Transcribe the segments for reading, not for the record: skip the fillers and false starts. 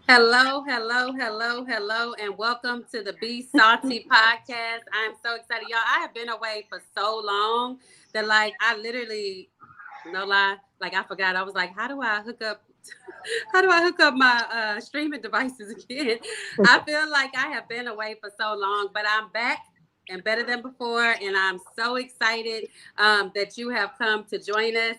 Hello, hello, hello, hello, and welcome to the Be Salty podcast. I'm so excited, y'all. I have been away for so long that, I literally, no lie, I forgot. I was like, how do I hook up? How do I hook up my streaming devices again? I feel like I have been away for so long, but I'm back and better than before, and I'm so excited that you have come to join us.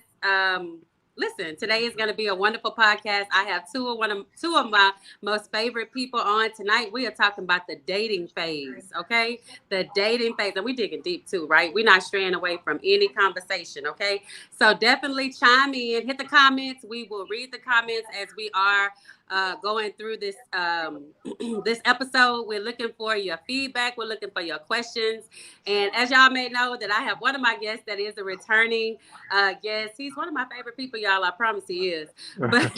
Listen, today is going to be a wonderful podcast. I have two of my most favorite people on tonight. We are talking about the dating phase, okay? The dating phase, and we digging deep too, right? We're not straying away from any conversation, okay? So definitely chime in, hit the comments. We will read the comments as we are going through this this episode. We're looking for your feedback. We're looking for your questions. And as y'all may know, that I have one of my guests that is a returning guest. He's one of my favorite people, y'all. I promise he is. But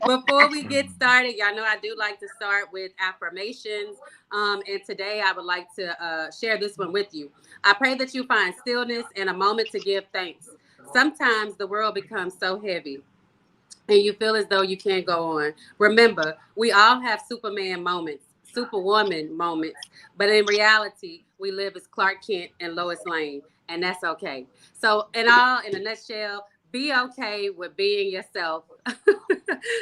before we get started, y'all know I do like to start with affirmations. And today I would like to share this one with you. I pray that you find stillness and a moment to give thanks. Sometimes the world becomes so heavy and you feel as though you can't go on. Remember, we all have Superman moments, Superwoman moments, but in reality, we live as Clark Kent and Lois Lane, and that's okay. So, in a nutshell, be okay with being yourself.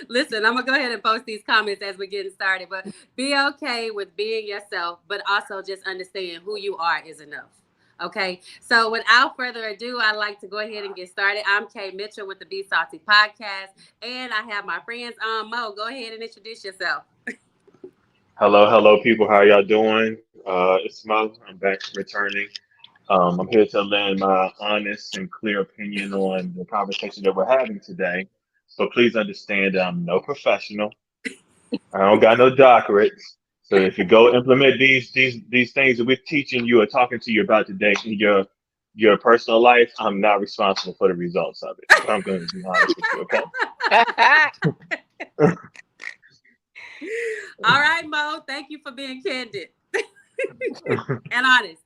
Listen, I'm gonna go ahead and post these comments as we're getting started, but be okay with being yourself, but also just understand who you are is enough. Okay, so without further ado, I'd like to go ahead and get started. I'm Kay Mitchell with the Be Salty Podcast, and I have my friends on. Mo, go ahead and introduce yourself. Hello, people. How y'all doing? It's Mo. I'm back returning. I'm here to lend my honest and clear opinion on the conversation that we're having today. So please understand that I'm no professional. I don't got no doctorates. So if you go implement these things that we're teaching you or talking to you about today in your personal life, I'm not responsible for the results of it. I'm going to be honest with you, okay? All right, Mo, thank you for being candid and honest.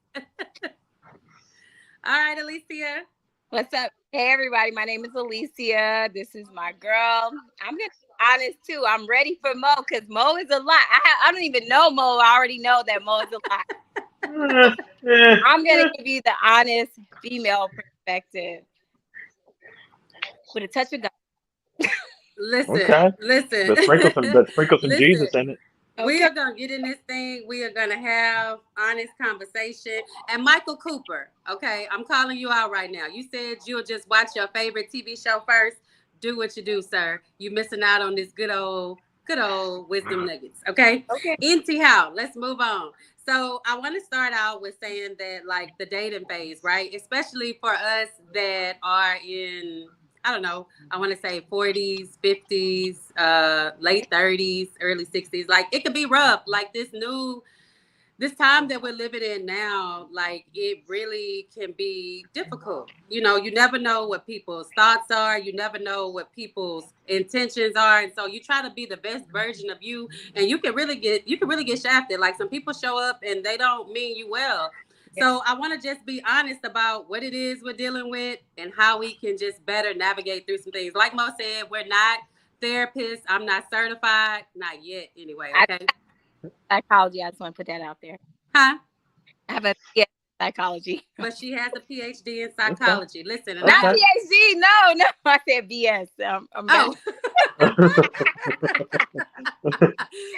All right, Alicia. What's up? Hey, everybody. My name is Alicia. This is my girl. I'm going to be honest, too. I'm ready for Mo because Mo is a lot. I don't even know Mo. I already know that Mo is a lot. I'm going to give you the honest female perspective with a touch of God. Listen, Okay. listen, Let's sprinkle some listen. Jesus in it. We Okay. are gonna get in this thing. We are gonna have honest conversation. And Michael Cooper, okay, I'm calling you out right now. You said you'll just watch your favorite TV show first. Do what you do, sir. You missing out on this good old wisdom nuggets. Okay, Okay. How? Let's move on. So I want to start out with saying that like the dating phase, right? Especially for us that are in I don't know, I want to say 40s, 50s, late 30s, early 60s. Like it could be rough. Like this time that we're living in now, like it really can be difficult. You know, you never know what people's thoughts are. You never know what people's intentions are. And so you try to be the best version of you and you can really get shafted. Like some people show up and they don't mean you well. So I want to just be honest about what it is we're dealing with and how we can just better navigate through some things. Like Mo said, we're not therapists. I'm not certified, not yet anyway. I Okay. psychology. I just want to put that out there. Huh? I have a PhD in psychology. But she has a PhD in Okay. psychology. Listen, and I Not Okay. have. PhD. No, no. I said BS. I'm Oh, bachelor.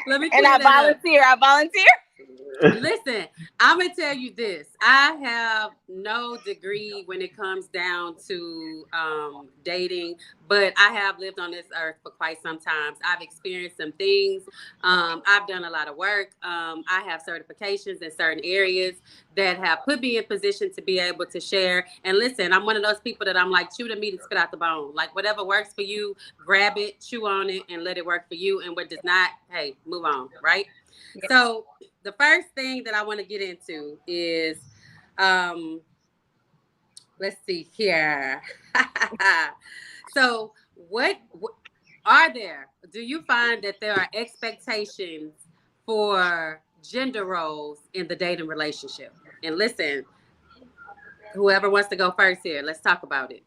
let me And clear I that up. volunteer. I volunteer. Listen, I'm gonna tell you this. I have no degree when it comes down to dating, but I have lived on this earth for quite some time. I've experienced some things. I've done a lot of work. I have certifications in certain areas that have put me in position to be able to share. And listen, I'm one of those people that I'm like, chew the meat and spit out the bone. Like whatever works for you, grab it, chew on it, and let it work for you. And what does not, hey, move on, right? Yeah. So the first thing that I want to get into is um let's see here. So what are there? Do you find that there are expectations for gender roles in the dating relationship? And listen, whoever wants to go first here, let's talk about it.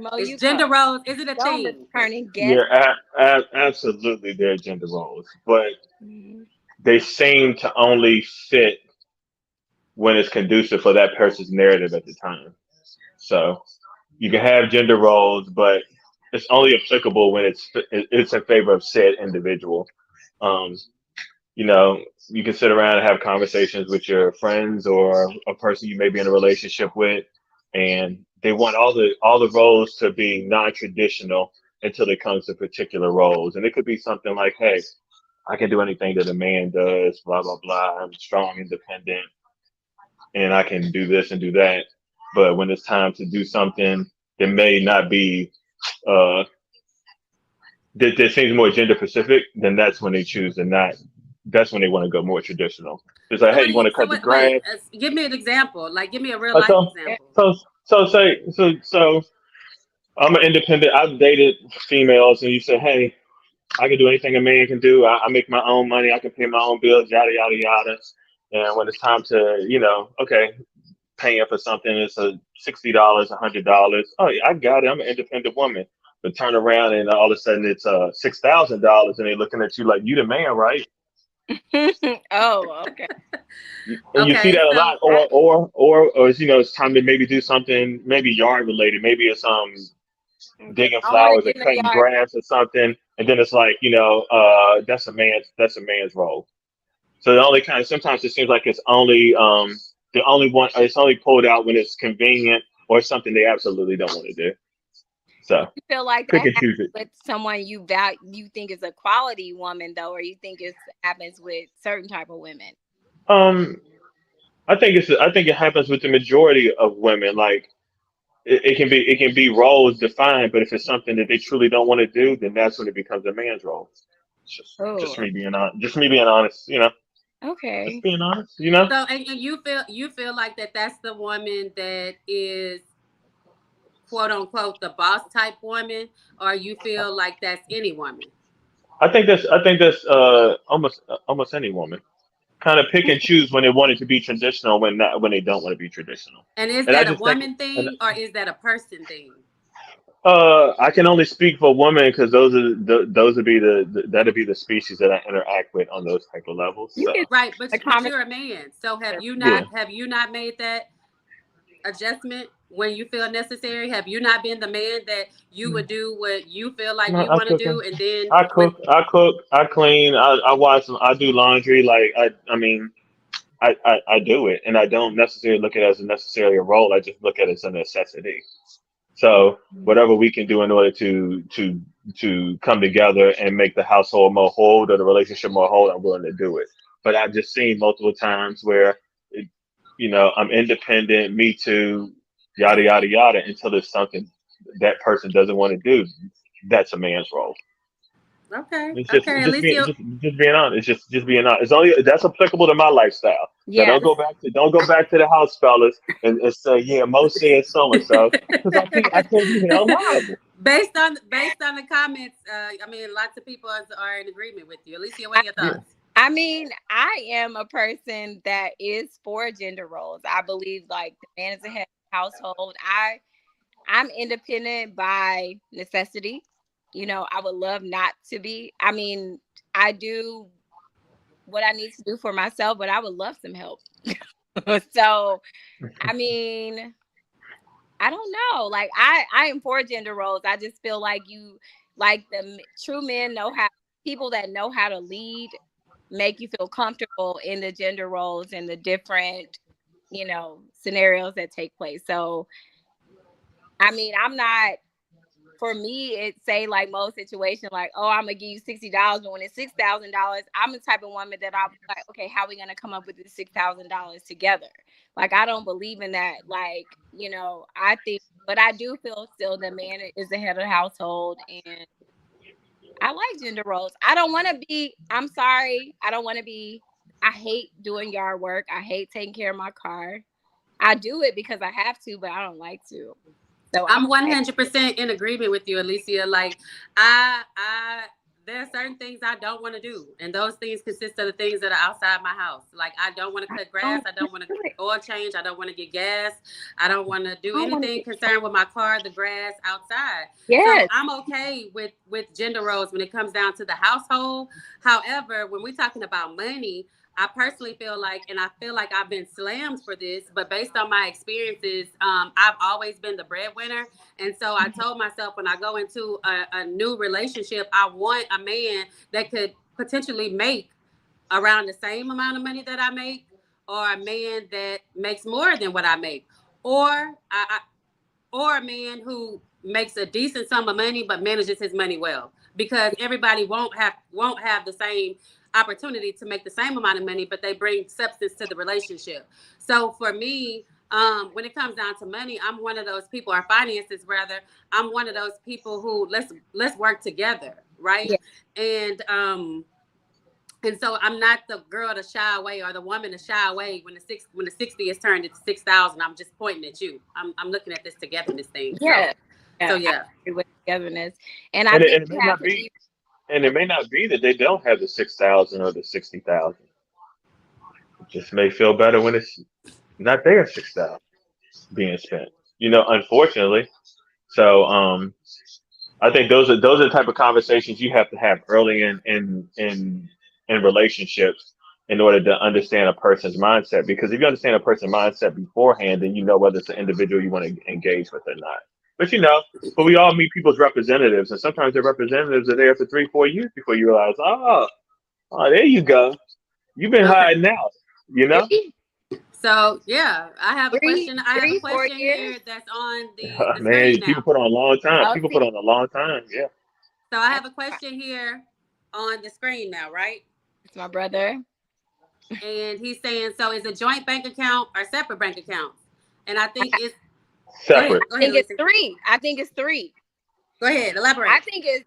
Mo, It's you gender go. roles. Is it a Don't thing? returning guest. Yeah, absolutely, they're gender roles, but Mhm. they seem to only fit when it's conducive for that person's narrative at the time. So you can have gender roles, but it's only applicable when it's in favor of said individual. Um, you know, you can sit around and have conversations with your friends or a person you may be in a relationship with, and they want all the roles to be non-traditional until it comes to particular roles. And it could be something like, hey, I can do anything that a man does, blah blah blah. I'm strong, independent, and I can do this and do that. But when it's time to do something that may not be uh, that seems more gender specific, then that's when they choose to not. That's when they want to go more traditional. It's like, So hey, you want to cut the wait, wait. grass? Give me an example. Like, give me a real Uh, life So, Yeah. example. so I'm an independent. I've dated females, and you say, hey, I can do anything a man can do. I make my own money. I can pay my own bills. Yada yada yada. And when it's time to, okay, paying for something, it's a $60, $100. Oh, yeah, I got it. I'm an independent woman. But turn around and all of a sudden it's $6,000, and they're looking at you like you the man, right? Oh, okay. And you see Okay, that a so lot, or it's time to maybe do something maybe yard related. Maybe it's Okay. digging I want to flowers or get in the cutting yard. grass or something, and then it's like that's a man's role. So the only kind of sometimes it seems like it's only the only one it's only pulled out when it's convenient or something they absolutely don't want to do. Do So you feel like pick that and happens choose it. with someone you think is a quality woman though, or you think it happens with certain type of women? Um, I think it happens with the majority of women. Like it can be roles defined, but if it's something that they truly don't want to do, then that's when it becomes a man's role. Just Oh, me being honest. Just me being honest. Just okay. being honest. and you feel like that's the woman that is quote unquote the boss type woman, or you feel like that's any woman? I think that's almost any woman kind of pick and choose when they want it to be traditional, when they don't want to be traditional. And is And I that a just think woman and thing or is that a person thing? I can only speak for women because those would be that'd be the species that I interact with on those type of levels. You So can Right, but the but conversation. you're a man. So yeah, have you not made that adjustment when you feel necessary? Have you not been the man that you would do what you feel like no, you I want to cook. do, and then I when cook. I cook. I clean. I wash. I do laundry. Like I mean, I do it, and I don't necessarily look at it as necessarily a role. I just look at it as a necessity. So whatever we can do in order to come together and make the household more whole or the relationship more whole, I'm willing to do it. But I've just seen multiple times where, it, I'm independent, me too, yada yada yada, until there's something that person doesn't want to do. That's a man's role. okay, It's just okay, just being Alicia. just being honest. Just being honest. It's only that's applicable to my lifestyle. Now Yeah. don't go back to the house, fellas, and say yeah, Mo said so and so because I can't be held liable. Based on the comments, I mean, lots of people are in agreement with you. Alicia, what I, are your Yeah. thoughts? I mean, I am a person that is for gender roles. I believe like the man is the head of the household. I'm independent by necessity. I would love not to be. I mean, I do what I need to do for myself, but I would love some help. So, I mean, I don't know. Like I am for gender roles. I just feel like true men know how people that know how to lead make you feel comfortable in the gender roles and the different, scenarios that take place. So, I mean, I'm not for me, it say like most situation, like, oh, I'm gonna give you $60, but when it's $6,000, I'm the type of woman that I'll be like, okay, how are we gonna come up with this $6,000 together? Like, I don't believe in that. Like, I think, but I do feel still the man is the head of the household, and I like gender roles. I don't want to be. I'm sorry, I don't want to be. I hate doing yard work. I hate taking care of my car. I do it because I have to, but I don't like to. So I'm I'm okay. 100% in agreement with you, Alicia. Like, I there are certain things I don't want to do, and those things consist of the things that are outside my house. Like I don't want to cut grass, I don't want to oil change, I don't want to get gas, I don't want to do anything concerned with my car, the grass outside. Yes. So I'm okay with gender roles when it comes down to the household. However, when we're talking about money, I personally feel like, and I feel like I've been slammed for this, but based on my experiences, I've always been the breadwinner. And so I told myself when I go into a new relationship, I want a man that could potentially make around the same amount of money that I make, or a man that makes more than what I make, or or a man who makes a decent sum of money but manages his money well, because everybody won't have the same opportunity to make the same amount of money, but they bring substance to the relationship. So for me, when it comes down to money, I'm one of those people, or finances rather, I'm one of those people who let's work together, right? Yeah. And so I'm not the girl to shy away, or the woman to shy away when the 60 is turned into 6,000. I'm just pointing at you. I'm looking at this togetherness thing. Yeah. So yeah. With togetherness, and I think it may not be. And it may not be that they don't have the 6,000 or the 60,000. It just may feel better when it's not there 6,000 being spent. Unfortunately. So I think those are the type of conversations you have to have early in relationships in order to understand a person's mindset. Because if you understand a person's mindset beforehand, then you know whether it's an individual you want to engage with or not. But we all meet people's representatives, and sometimes their representatives are there for 3-4 years before you realize, oh, there you go. You've been hiding out, So yeah, I have a question. I have a question here that's on the man, screen now. people put on a long time. People put on a long time, yeah. So I have a question here on the screen now, right? It's my brother. And he's saying, so is a joint bank account or separate bank accounts? And I think it's separate. I think it's three. Go ahead, elaborate. I think if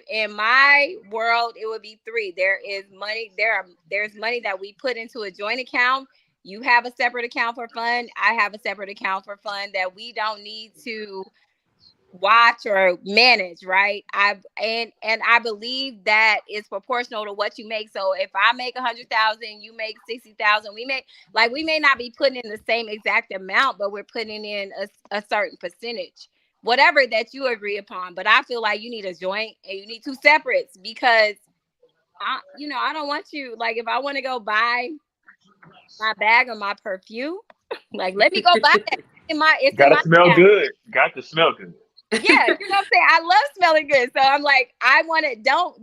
in my world it would be 3. There is money. There's money that we put into a joint account. You have a separate account for fun. I have a separate account for fun that we don't need to watch or manage, right? I believe that is proportional to what you make. So if I make 100,000, you make 60,000. We may not be putting in the same exact amount, but we're putting in a certain percentage, whatever that you agree upon. But I feel like you need a joint and you need 2 separates, because I don't want you, like, if I want to go buy my bag or my perfume, like, let me go buy that. Gotta smell good. Got to smell good. Yeah, you know what I'm saying? I love smelling good. So I'm like, I want to don't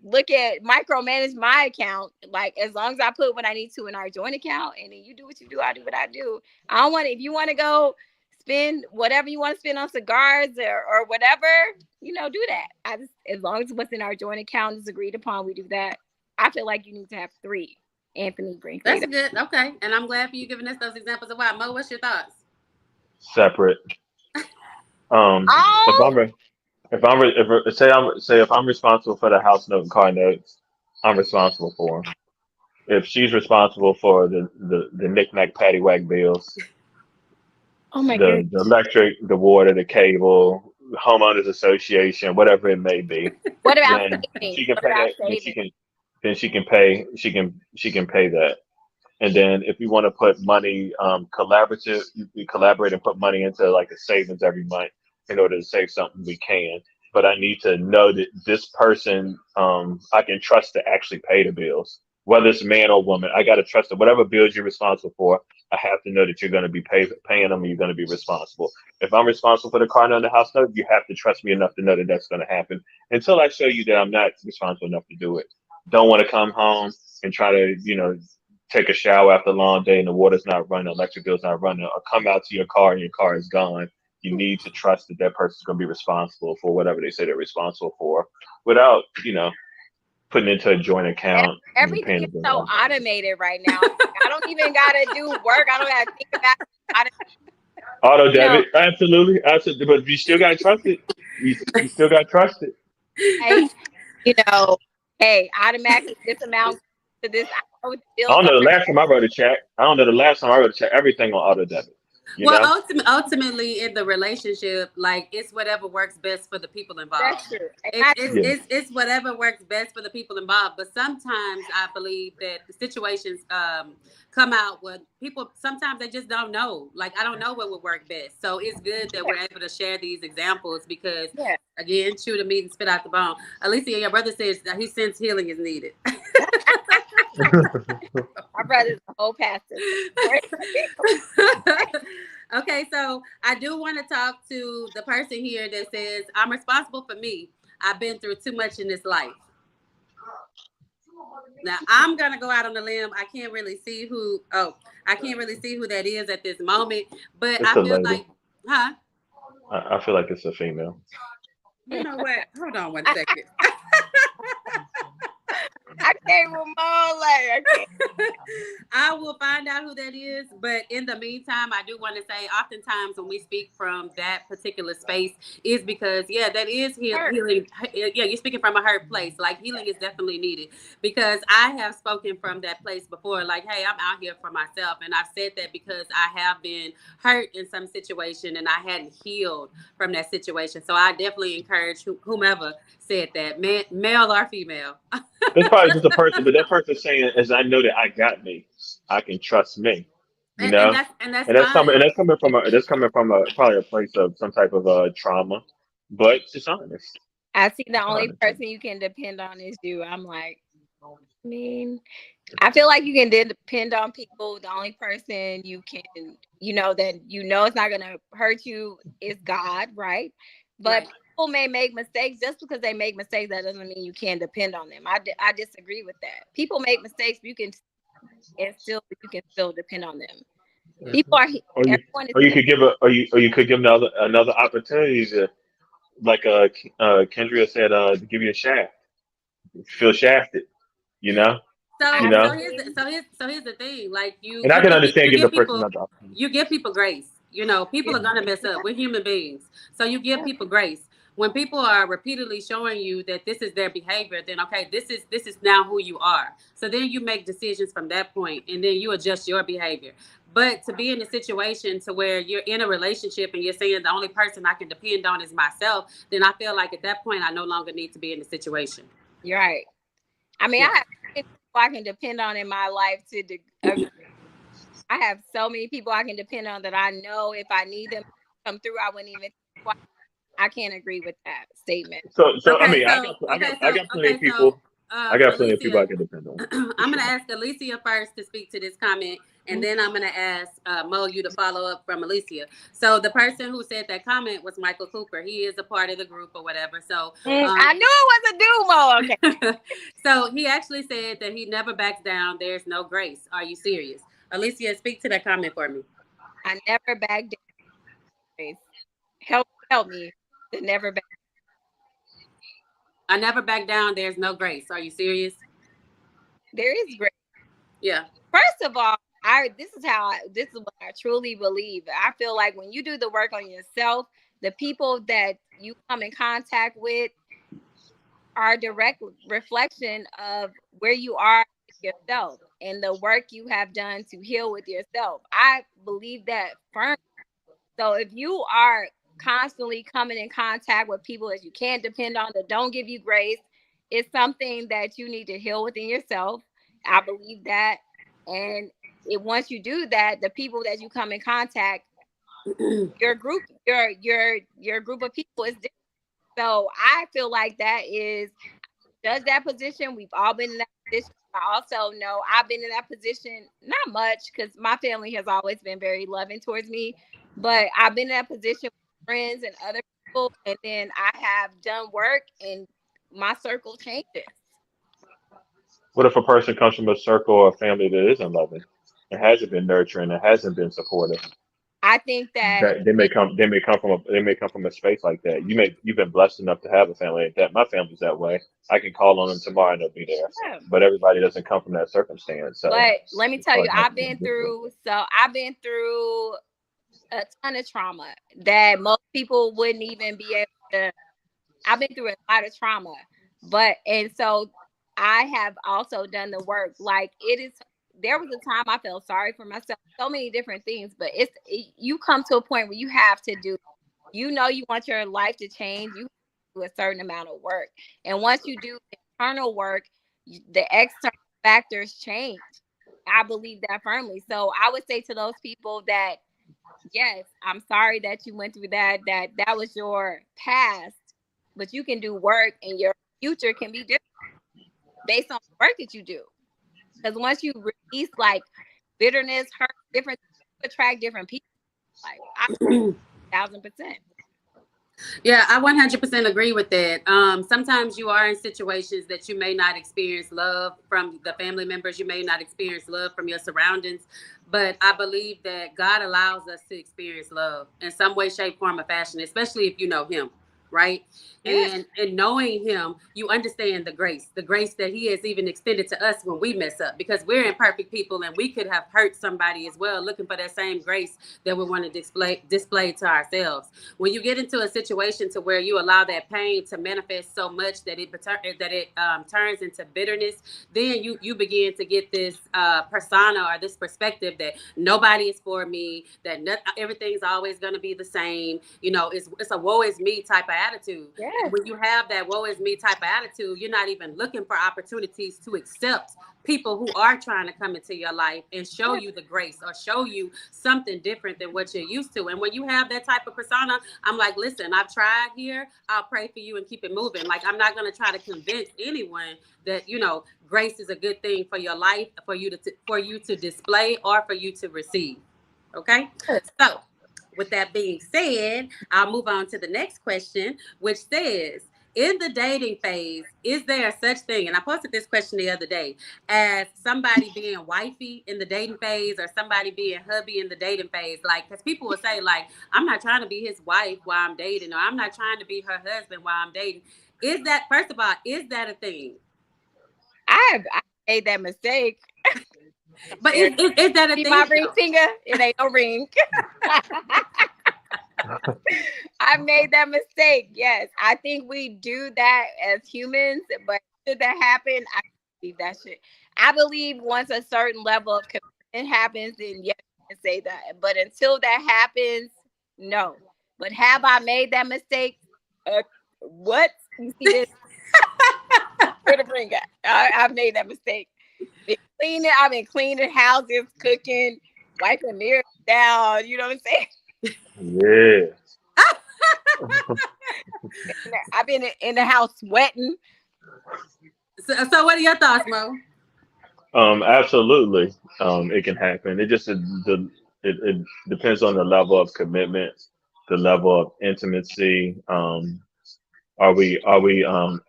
look at micromanage my account. Like, as long as I put what I need to in our joint account, and then you do what you do, I do what I do. I don't want, if you want to go spend whatever you want to spend on cigars or whatever, do that. As long as what's in our joint account is agreed upon, we do that. I feel like you need to have 3. Anthony, bring that's good. Okay, and I'm glad for you giving us those examples of why. Mo, what's your thoughts? Separate. If I'm responsible for the house note and car notes, I'm responsible for them. If she's responsible for the knick-knack paddywhack bills, the electric, the water, the cable, homeowners association, whatever it may be. What about she can pay that? Then she can pay that. And then if you want to put money we collaborate and put money into like a savings every month in order to save something, we can. But I need to know that this person I can trust to actually pay the bills, whether it's man or woman. I got to trust that whatever bills you're responsible for, I have to know that you're going to be paying them and you're going to be responsible. If I'm responsible for the car note and the house note, you have to trust me enough to know that that's going to happen until I show you that I'm not responsible enough to do it. Don't want to come home and try to, take a shower after a long day and the water's not running, the electric bill's not running, or come out to your car and your car is gone. You need to trust that person's going to be responsible for whatever they say they're responsible for without, putting into a joint account. Everything is so automated right now. I don't even got to do work. I don't got to think about it. Auto debit, absolutely. But you still got to trust it. You still got to trust it. Hey, automatically this amount to this. I don't know the last time I wrote a check. Everything on auto debit. You Well, know? ultimately, in the relationship, like it's whatever works best for the people involved. That's true. And It's I it's do. Yeah. it's it's whatever works best for the people involved. But sometimes I believe that the situations come out when people sometimes they just don't know. Like I don't know what would work best. So it's good that we're able to share these examples because Yeah. again, chew the meat and spit out the bone. Alicia, your brother says that he sense healing is needed. My brother's a whole pastor. Okay, so I do want to talk to the person here that says, I'm responsible for me. I've been through too much in this life. Now I'm gonna go out on a limb. I can't really see who that is at this moment, but It's I a feel lady. like, huh? I feel like it's a female. You know what? Hold on 1 second. I came with Mo like, okay. I will find out who that is. But in the meantime, I do want to say oftentimes when we speak from that particular space is because, yeah, that is healing. Yeah, you're speaking from a hurt place. Like healing is definitely needed because I have spoken from that place before. Like, hey, I'm out here for myself. And I've said that because I have been hurt in some situation and I hadn't healed from that situation. So I definitely encourage whomever said that, male or female. It's probably just a person, but that person saying, "As I know that I got me, I can trust me." You And know, that's and fine. that's coming from a probably a place of some type of trauma, but it's honest. I see the It's only honest. person you can depend on is you. I'm like, I mean, I feel like you can depend on people. The only person you can, that it's not gonna hurt you is God, right? But Right. people may make mistakes. Just because they make mistakes, that doesn't mean you can't depend on them. I disagree with that. People make mistakes, you can still depend on them. People are Or you, everyone is or you human. could give or you could give another opportunity to, like Kendria said, to give you a shaft. Feel shafted. You know, you So I know, mean, here's the thing. Like and I can understand giving the person another opportunity. you give people grace. yeah, People are gonna mess up. We're human beings. So you give people grace. When people are repeatedly showing you that this is their behavior, then okay, this is now who you are. So then you make decisions from that point and then you adjust your behavior. But to be in a situation to where you're in a relationship and you're saying the only person I can depend on is myself, then I feel like at that point I no longer need to be in the situation. you're right. I mean, Yeah. I have people I can depend on in my life I have so many people I can depend on that I know if I need them to come through, I wouldn't even. I can't agree with that statement. So I Okay, mean, so I got plenty of people. I got plenty of people I Alicia, can depend on for I'm gonna sure. ask Alicia first to speak to this comment, and then I'm gonna ask Mo you to follow up from Alicia. So the person who said that comment was Michael Cooper. He is a part of the group or whatever. So I knew it was a Dumo. Okay. so he actually said that he never backs down. There's no grace. Are you serious? Alicia, speak to that comment for me. I never back down. Help me to never back. I never back down. There's no grace. Are you serious? There is grace. Yeah. First of all, this is what I truly believe. I feel like when you do the work on yourself, the people that you come in contact with are a direct reflection of where you are with yourself and the work you have done to heal with yourself. I believe that firmly. So if you are constantly coming in contact with people that you can't depend on, that don't give you grace, it's something that you need to heal within yourself. I believe that. And once you do that, the people that you come in contact, your group, your group of people is different. So I feel like does that position. We've all been in that position. I also know I've been in that position, not much because my family has always been very loving towards me, but I've been in that position with friends and other people, and then I have done work and my circle changes. What if a person comes from a circle or a family that isn't loving, it hasn't been nurturing, it hasn't been supportive? I think that That they may come from a space like that. You've been blessed enough to have a family like that. My family's that way. I can call on them tomorrow and they'll be there. yeah. But everybody doesn't come from that circumstance, so But let me it's tell you, hard to have them different. I've been through a ton of trauma that most people wouldn't even be able to. I've been through a lot of trauma, and so I have also done the work. Like it is there was a time I felt sorry for myself, so many different things, but you come to a point where you have to do, you want your life to change, you do a certain amount of work. And once you do internal work, the external factors change. I believe that firmly. So I would say to those people that, yes, I'm sorry that you went through that was your past, but you can do work and your future can be different based on the work that you do. Because once you release like bitterness, hurt, different, you attract different people. Like, 1,000%. Yeah, I 100% agree with that. Sometimes you are in situations that you may not experience love from the family members. You may not experience love from your surroundings. But I believe that God allows us to experience love in some way, shape, form, or fashion, especially if you know him, right? Yeah. And knowing him, you understand the grace that he has even extended to us when we mess up, because we're imperfect people and we could have hurt somebody as well, looking for that same grace that we want to display to ourselves. When you get into a situation to where you allow that pain to manifest so much that it turns into bitterness, then you begin to get this persona or this perspective that nobody is for me, that everything's always going to be the same. You know, it's a woe is me type of attitude. Yes. And when you have that woe is me type of attitude, you're not even looking for opportunities to accept people who are trying to come into your life and show you the grace or show you something different than what you're used to. And when you have that type of persona, I'm like, listen, I've tried here. I'll pray for you and keep it moving. Like, I'm not going to try to convince anyone that, you know, grace is a good thing for your life, for you to display or for you to receive. Okay. So with that being said, I'll move on to the next question, which says, in the dating phase, is there such thing, and I posted this question the other day, as somebody being wifey in the dating phase or somebody being hubby in the dating phase? Like, because people will say, like, I'm not trying to be his wife while I'm dating, or I'm not trying to be her husband while I'm dating. Is that, first of all, is that a thing? I made that mistake. But is that a thing? My ring finger? It ain't no ring. I made that mistake. Yes, I think we do that as humans, but should that happen, I believe that shit. I believe once a certain level of commitment happens, then yes, I can say that. But until that happens, no. But have I made that mistake? What? You see this? Where the ring at? I've made that mistake. I've been cleaning houses, cooking, wiping mirrors down. You know what I'm Yeah. saying? I've been in the house sweating. So what are your thoughts, Mo? Absolutely. It can happen. It depends on the level of commitment, the level of intimacy. Are we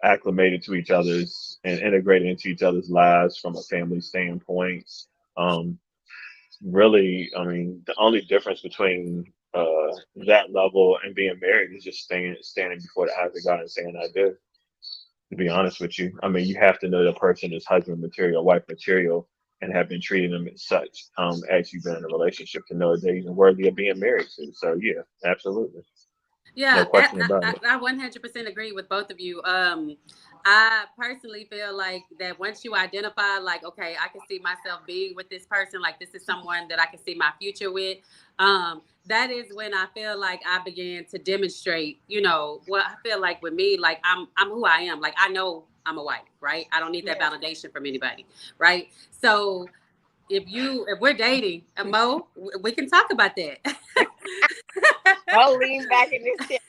acclimated to each other's and integrated into each other's lives from a family standpoint? Really, I mean, the only difference between that level and being married is just standing before the eyes of God and saying I do. To be honest with you, I mean, you have to know the person is husband material, wife material, and have been treating them as such as you've been in a relationship to know they're even worthy of being married to. So yeah, absolutely. Yeah, No question about it. I 100% agree with both of you. I personally feel like that once you identify, like, okay, I can see myself being with this person, like this is someone that I can see my future with. That is when I feel like I began to demonstrate, you know, what I feel like with me, like I'm who I am. Like, I know I'm a wife, right? I don't need that validation from anybody, right? So if we're dating, Mo, we can talk about that. I'll lean back in this shit.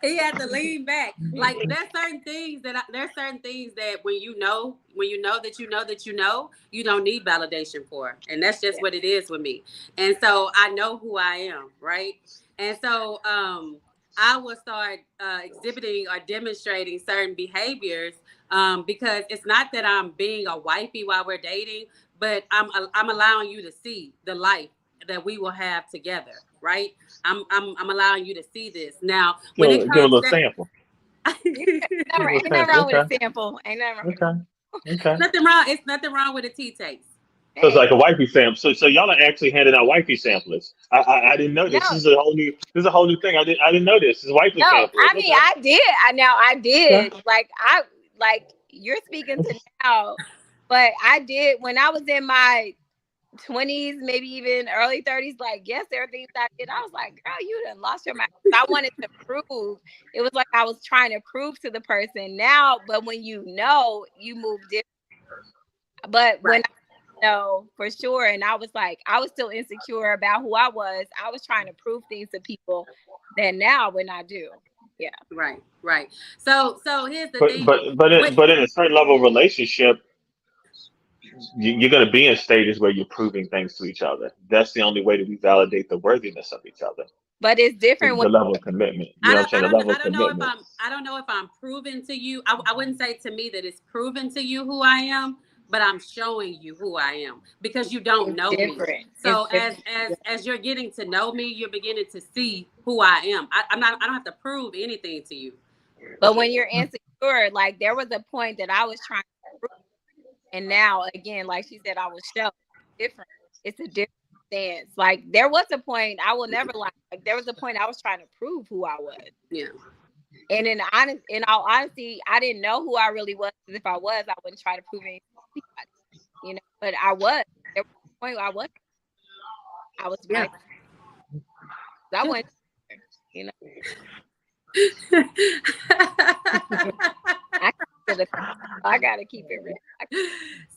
He had to lean back. Like, there's certain things that when you know that you don't need validation for, and that's just what it is with me. And so I know who I am, right? And so I will start exhibiting or demonstrating certain behaviors because it's not that I'm being a wifey while we're dating, but I'm allowing you to see the life that we will have together, right? I'm allowing you to see this. Now, when it comes give a little sample. Ain't nothing wrong with a sample. Ain't nothing wrong. Okay. It's nothing wrong with a tea taste. So it's like a wifey sample. So y'all are actually handing out wifey samplers. I didn't know this. No. This is a whole new thing. I didn't know this. This is wifey samplers. I mean, I did. I did. Yeah. Like you're speaking to now, but I did when I was in my 20s, maybe even early 30s, like, yes, there are things I did. I was like, girl, you done lost your mind. I wanted to prove. It was like I was trying to prove to the person now, but when you know, you move different. But when I know for sure, and I was like, I was still insecure about who I was trying to prove things to people that now when I do. Yeah. Right. So here's the But thing. but in a certain level of relationship, you're going to be in stages where you're proving things to each other. That's the only way that we validate the worthiness of each other. But it's different when The level of commitment. You know what I'm saying? The level I of don't know if commitment. I'm proving to you. I wouldn't say to me that it's proven to you who I am, but I'm showing you who I am because you don't it's know me. different. So It's different. as you're getting to know me, you're beginning to see who I am. I don't have to prove anything to you. But when you're insecure, like there was a point that I was trying to prove, and now again, like she said, I was show different. It's a different stance. Like there was a point I will never lie. Like there was a point I was trying to prove who I was. Yeah. And in all honesty, I didn't know who I really was. Because if I was, I wouldn't try to prove anything to anybody, you know. But I was. There was a point where I was right. I went, you know. I gotta keep it real.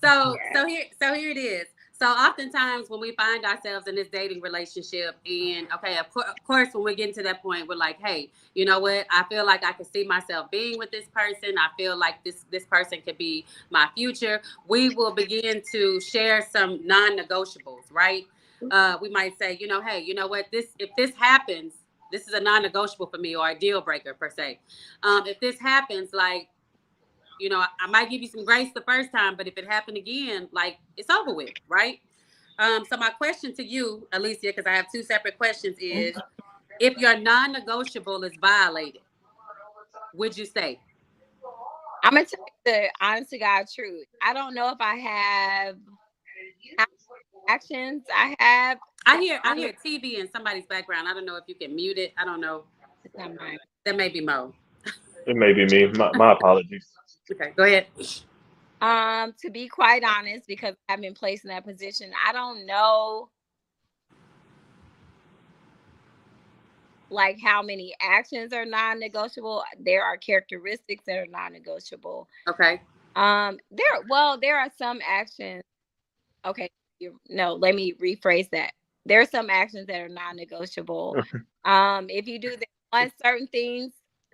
So here it is. So oftentimes when we find ourselves in this dating relationship, and okay, of course, when we get into that point, we're like, hey, you know what? I feel like I can see myself being with this person. I feel like this person could be my future. We will begin to share some non-negotiables, right? We might say, hey, you know what? If this happens, this is a non-negotiable for me or a deal breaker per se. If this happens, like, I might give you some grace the first time, but if it happened again, like it's over with, right? So my question to you, Alicia, because I have two separate questions, is if your non-negotiable is violated, would you stay? I'm gonna tell you the honest to God truth. I don't know if I have actions. I hear TV in somebody's background. I don't know if you can mute it. I don't know. It's not mine. That may be Mo. It may be me. My apologies. Okay, go ahead. To be quite honest, because I've been placed in that position, I don't know like how many actions are non-negotiable. There are characteristics that are non-negotiable. Okay. There are some actions. Okay, let me rephrase that. There are some actions that are non-negotiable. If you do certain things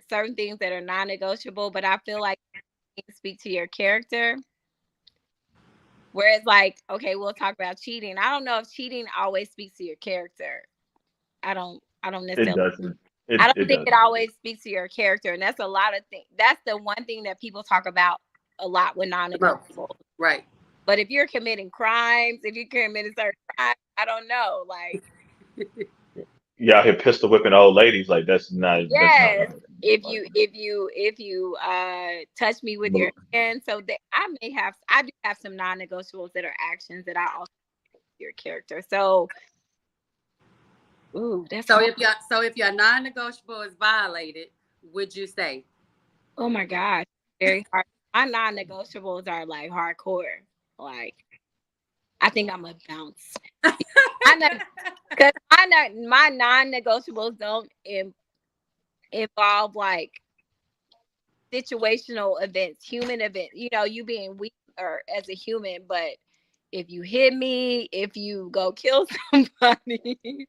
that are non-negotiable, but I feel like speak to your character. Whereas like, okay, we'll talk about cheating. I don't know if cheating always speaks to your character. I don't necessarily. It doesn't. I don't think it always speaks to your character. And that's a lot of things. That's the one thing that people talk about a lot with non-negotiable. Right. But if you're committing crimes, if you're committing certain crimes, I don't know. Like y'all here pistol whipping old ladies, like that's not. Yes. That's not, if you touch me with your hand, so that I do have some non-negotiables that are actions that I also your character. So that's if your non-negotiable is violated, would you stay? Oh my gosh, very hard. My non-negotiables are like hardcore. Like I think I'm a bounce. I know because my non-negotiables don't involve like situational events, human events. You being weak or as a human, but if you hit me, if you go kill somebody,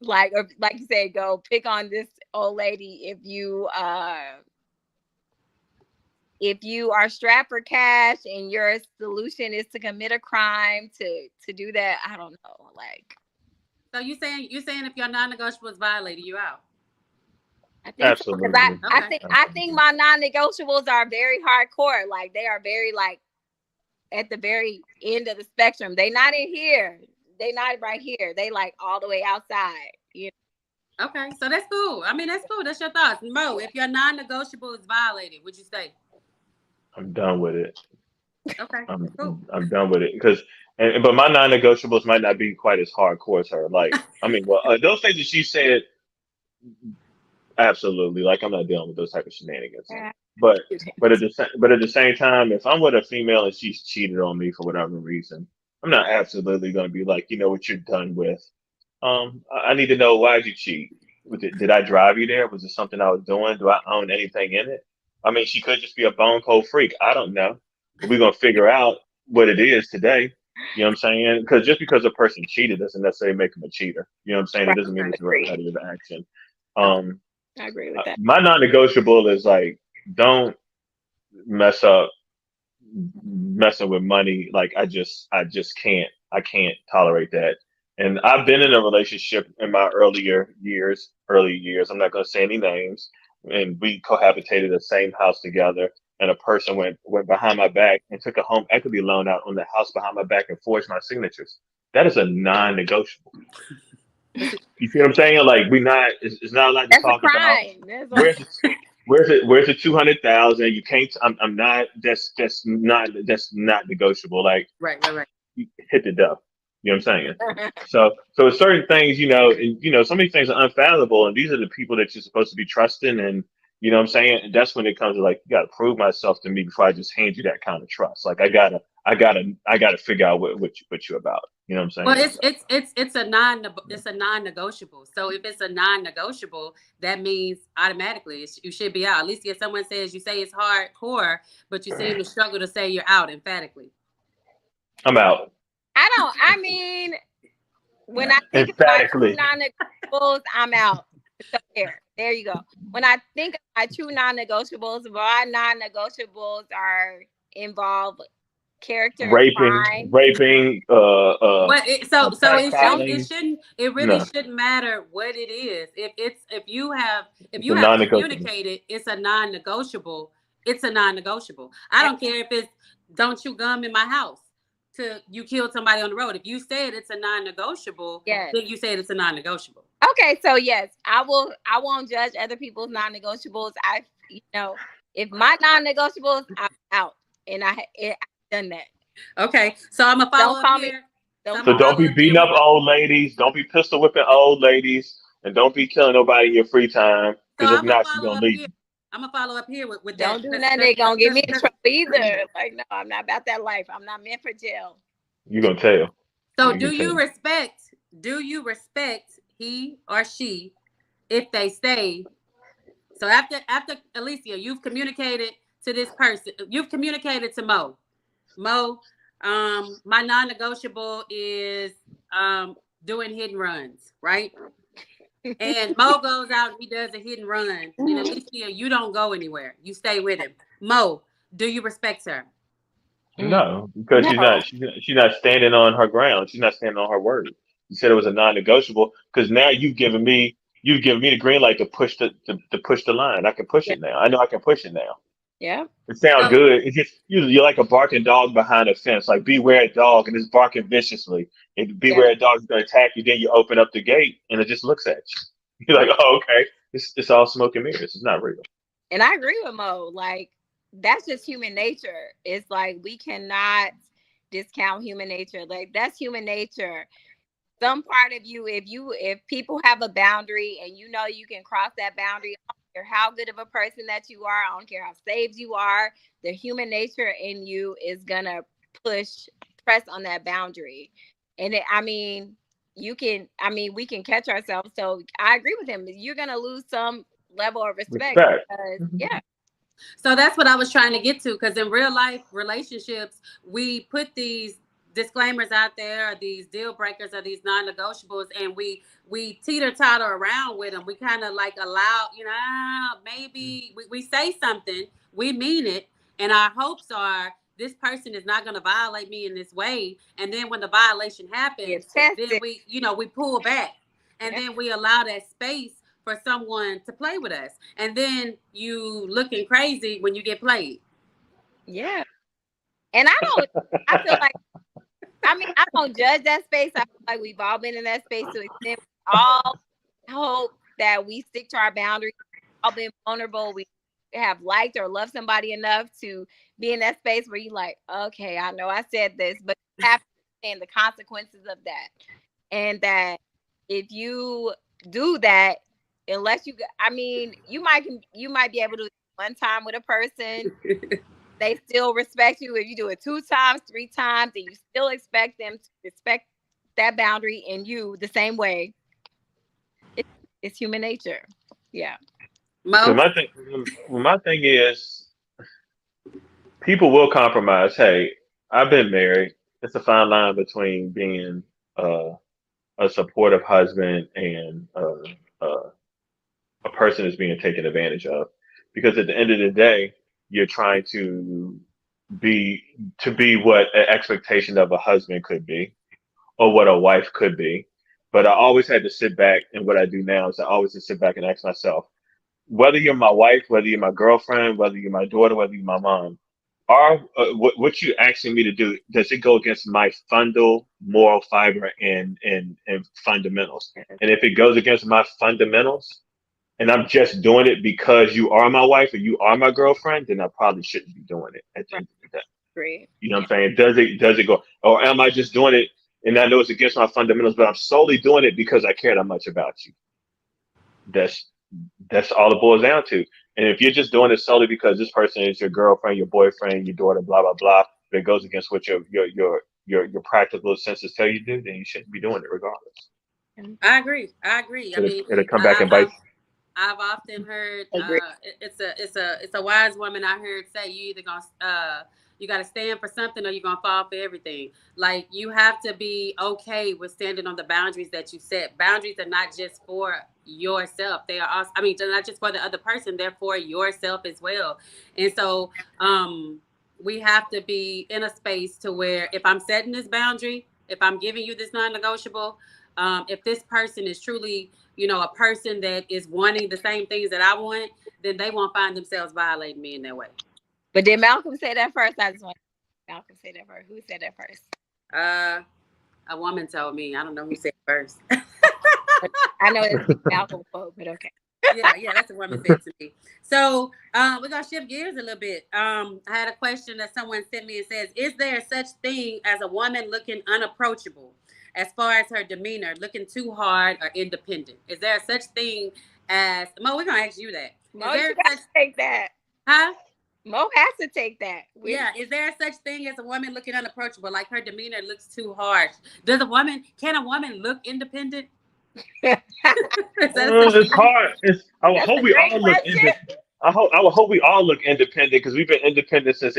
like you said, go pick on this old lady. If you are strapped for cash and your solution is to commit a crime to do that, I don't know. Like, so you're saying if your non-negotiable is violated, you out? I think absolutely. So, I think my non-negotiables are very hardcore. Like they are very like at the very end of the spectrum. They not in here. They not right here. They like all the way outside. Okay, so that's cool. I mean, that's cool. That's your thoughts, Mo. If your non-negotiable is violated, would you stay? I'm done with it. Okay, cool. I'm done with it but my non-negotiables might not be quite as hardcore as her. Like, I mean, those things that she said, absolutely. Like, I'm not dealing with those type of shenanigans. Yeah. But at the same time, if I'm with a female and she's cheated on me for whatever reason, I'm not absolutely going to be like, you know what, you're done with. I need to know, why did you cheat? Did I drive you there? Was it something I was doing? Do I own anything in it? I mean, she could just be a bone cold freak. I don't know. But we're gonna figure out what it is today. You know what I'm saying? Because just because a person cheated doesn't necessarily make them a cheater. You know what I'm saying? It Right. doesn't mean I it's a agree. repetitive action. I Um, agree with that. my non-negotiable is like, don't mess up messing with money. Like, I just can't. I can't tolerate that. And I've been in a relationship in my early years. I'm not going to say any names. And we cohabitated the same house together. And a person went behind my back and took a home equity loan out on the house behind my back and forged my signatures. That is a non-negotiable. You see what I'm saying? Like, we not. It's not like to That's a talk about crime. That's a, where's where's the 200,000? You can't. I'm not. That's not negotiable. Like, Right. you hit the duff. You know what I'm saying? So certain things, and some of these things are unfathomable, and these are the people that you're supposed to be trusting, and you know what I'm saying? And that's when it comes to, like, you gotta prove myself to me before I just hand you that kind of trust. Like, I gotta figure out what you're about. You know what I'm Well, saying? it's a non-negotiable. So if it's a non-negotiable, that means automatically you should be out. At least if someone says, you say it's hardcore, but you seem to struggle to say you're out emphatically. I'm out. I mean, when I think of my true Emphatically. non-negotiables, I'm out. So there you go. When I think of my true non-negotiables, my non-negotiables are involve character, Raping, crime. raping, So pedophiling. it really No, shouldn't matter what it is. If it's you a have non-negotiable. communicated, it's a non-negotiable. It's a non-negotiable. I don't care if it's don't chew gum in my house to you killed somebody on the road. If you said it's a non-negotiable, Yes. then you said it's a non-negotiable. Okay, so yes, I will. I won't judge other people's non-negotiables. If my non-negotiables, I'm out, and I've done that. Okay, so I'm gonna follow Don't up call me. here. So Don't I'm So gonna call me. don't follow be up here beating up with. old ladies. Don't be pistol whipping old ladies, and don't be killing nobody in your free time. So Because if I'm gonna not, she's follow gonna up leave here. you. I'm gonna follow up here with that. Don't do nothing. They gonna get me in trouble either. Like, no, I'm not about that life. I'm not meant for jail. You gonna tell. So You can tell. do you respect he or she if they stay? So after Alicia, you've communicated to this person. You've communicated to Mo. Mo, my non-negotiable is doing hit and runs, right? And Mo goes out and he does a hit and run. And Alicia, you don't go anywhere. You stay with him. Mo, do you respect her? No, because No. she's not standing on her ground. She's not standing on her word. You said it was a non-negotiable because now you've given me the green light to push the line. I can push Yeah. it now. I know I can push it now. Yeah. It sounds So good. It's just you're like a barking dog behind a fence. Like, beware a dog, and it's barking viciously. And Yeah. beware a dog's gonna attack you. Then you open up the gate, and it just looks at you. You're like, oh, okay. It's all smoke and mirrors. It's not real. And I agree with Mo. Like, that's just human nature. It's like we cannot discount human nature. Like, that's human nature. Some part of you, if people have a boundary and you know you can cross that boundary, I don't care how good of a person that you are, I don't care how saved you are, the human nature in you is gonna press on that boundary. And we can catch ourselves. So I agree with him. You're gonna lose some level of respect Respect. because Mhm. So that's what I was trying to get to, because in real life relationships, we put these disclaimers out there, or these deal breakers, or these non-negotiables, and we teeter totter around with them. We kind of like allow, maybe we say something, we mean it, and our hopes are this person is not going to violate me in this way. And then when the violation happens, it's then tested. we pull back, and Yeah. then we allow that space for someone to play with us, and then you looking crazy when you get played. Yeah. And I feel like, I don't judge that space. I feel like we've all been in that space to extent. We all hope that we stick to our boundaries. We've all been vulnerable. We have liked or loved somebody enough to be in that space where you like, okay, I know I said this, but you have to understand the consequences of that. And that if you do that, unless you might be able to one time with a person, they still respect you. If you do it 2 times, 3 times, and you still expect them to respect that boundary in you the same way, it's human nature. Yeah. Because my thing is, people will compromise. Hey, I've been married. It's a fine line between being uh, a supportive husband and a person that's being taken advantage of. Because at the end of the day, you're trying be to be what an expectation of a husband could be, or what a wife could be. But I always had to sit back, and what I do now is I always just sit back and ask myself, whether you're my wife, whether you're my girlfriend, whether you're my daughter, whether you're my mom, are what you asking me to do, does it go against my fundal moral fiber and fundamentals? And if it goes against my fundamentals, and I'm just doing it because you are my wife or you are my girlfriend, then I probably shouldn't be doing it at the end of the day. Great. You know what I'm saying? Does it go, or am I just doing it and I know it's against my fundamentals, but I'm solely doing it because I care that much about you? That's all it boils down to. And if you're just doing it solely because this person is your girlfriend, your boyfriend, your daughter, blah blah blah, if it goes against what your practical senses tell you to do, then you shouldn't be doing it regardless. I agree. I mean, It'll come back and bite. I've often heard it's a wise woman I heard say, you either gonna you got to stand for something or you're gonna fall for everything. Like, you have to be okay with standing on the boundaries that you set. Boundaries are not just for yourself; they are also, I mean, they're not just for the other person; they're for yourself as well. And so, we have to be in a space to where, if I'm setting this boundary, if I'm giving you this non-negotiable, if this person is truly, a person that is wanting the same things that I want, then they won't find themselves violating me in that way. But did Malcolm say that first? I just want Malcolm say that first. Who said that first? A woman told me. I don't know who said it first. I know it's Malcolm quote, but okay. Yeah, that's what woman said to me. So we're gonna shift gears a little bit. I had a question that someone sent me and says, is there such thing as a woman looking unapproachable as far as her demeanor, looking too hard or independent? Is there such thing as Mo? We're gonna ask you that. Mo, you got to take that. Huh? Mo has to take that. Yeah. Is there such thing as a woman looking unapproachable, like her demeanor looks too harsh? Can a woman look independent? It's hard. I would hope we all look independent. I would hope we all look independent, because we've been independent since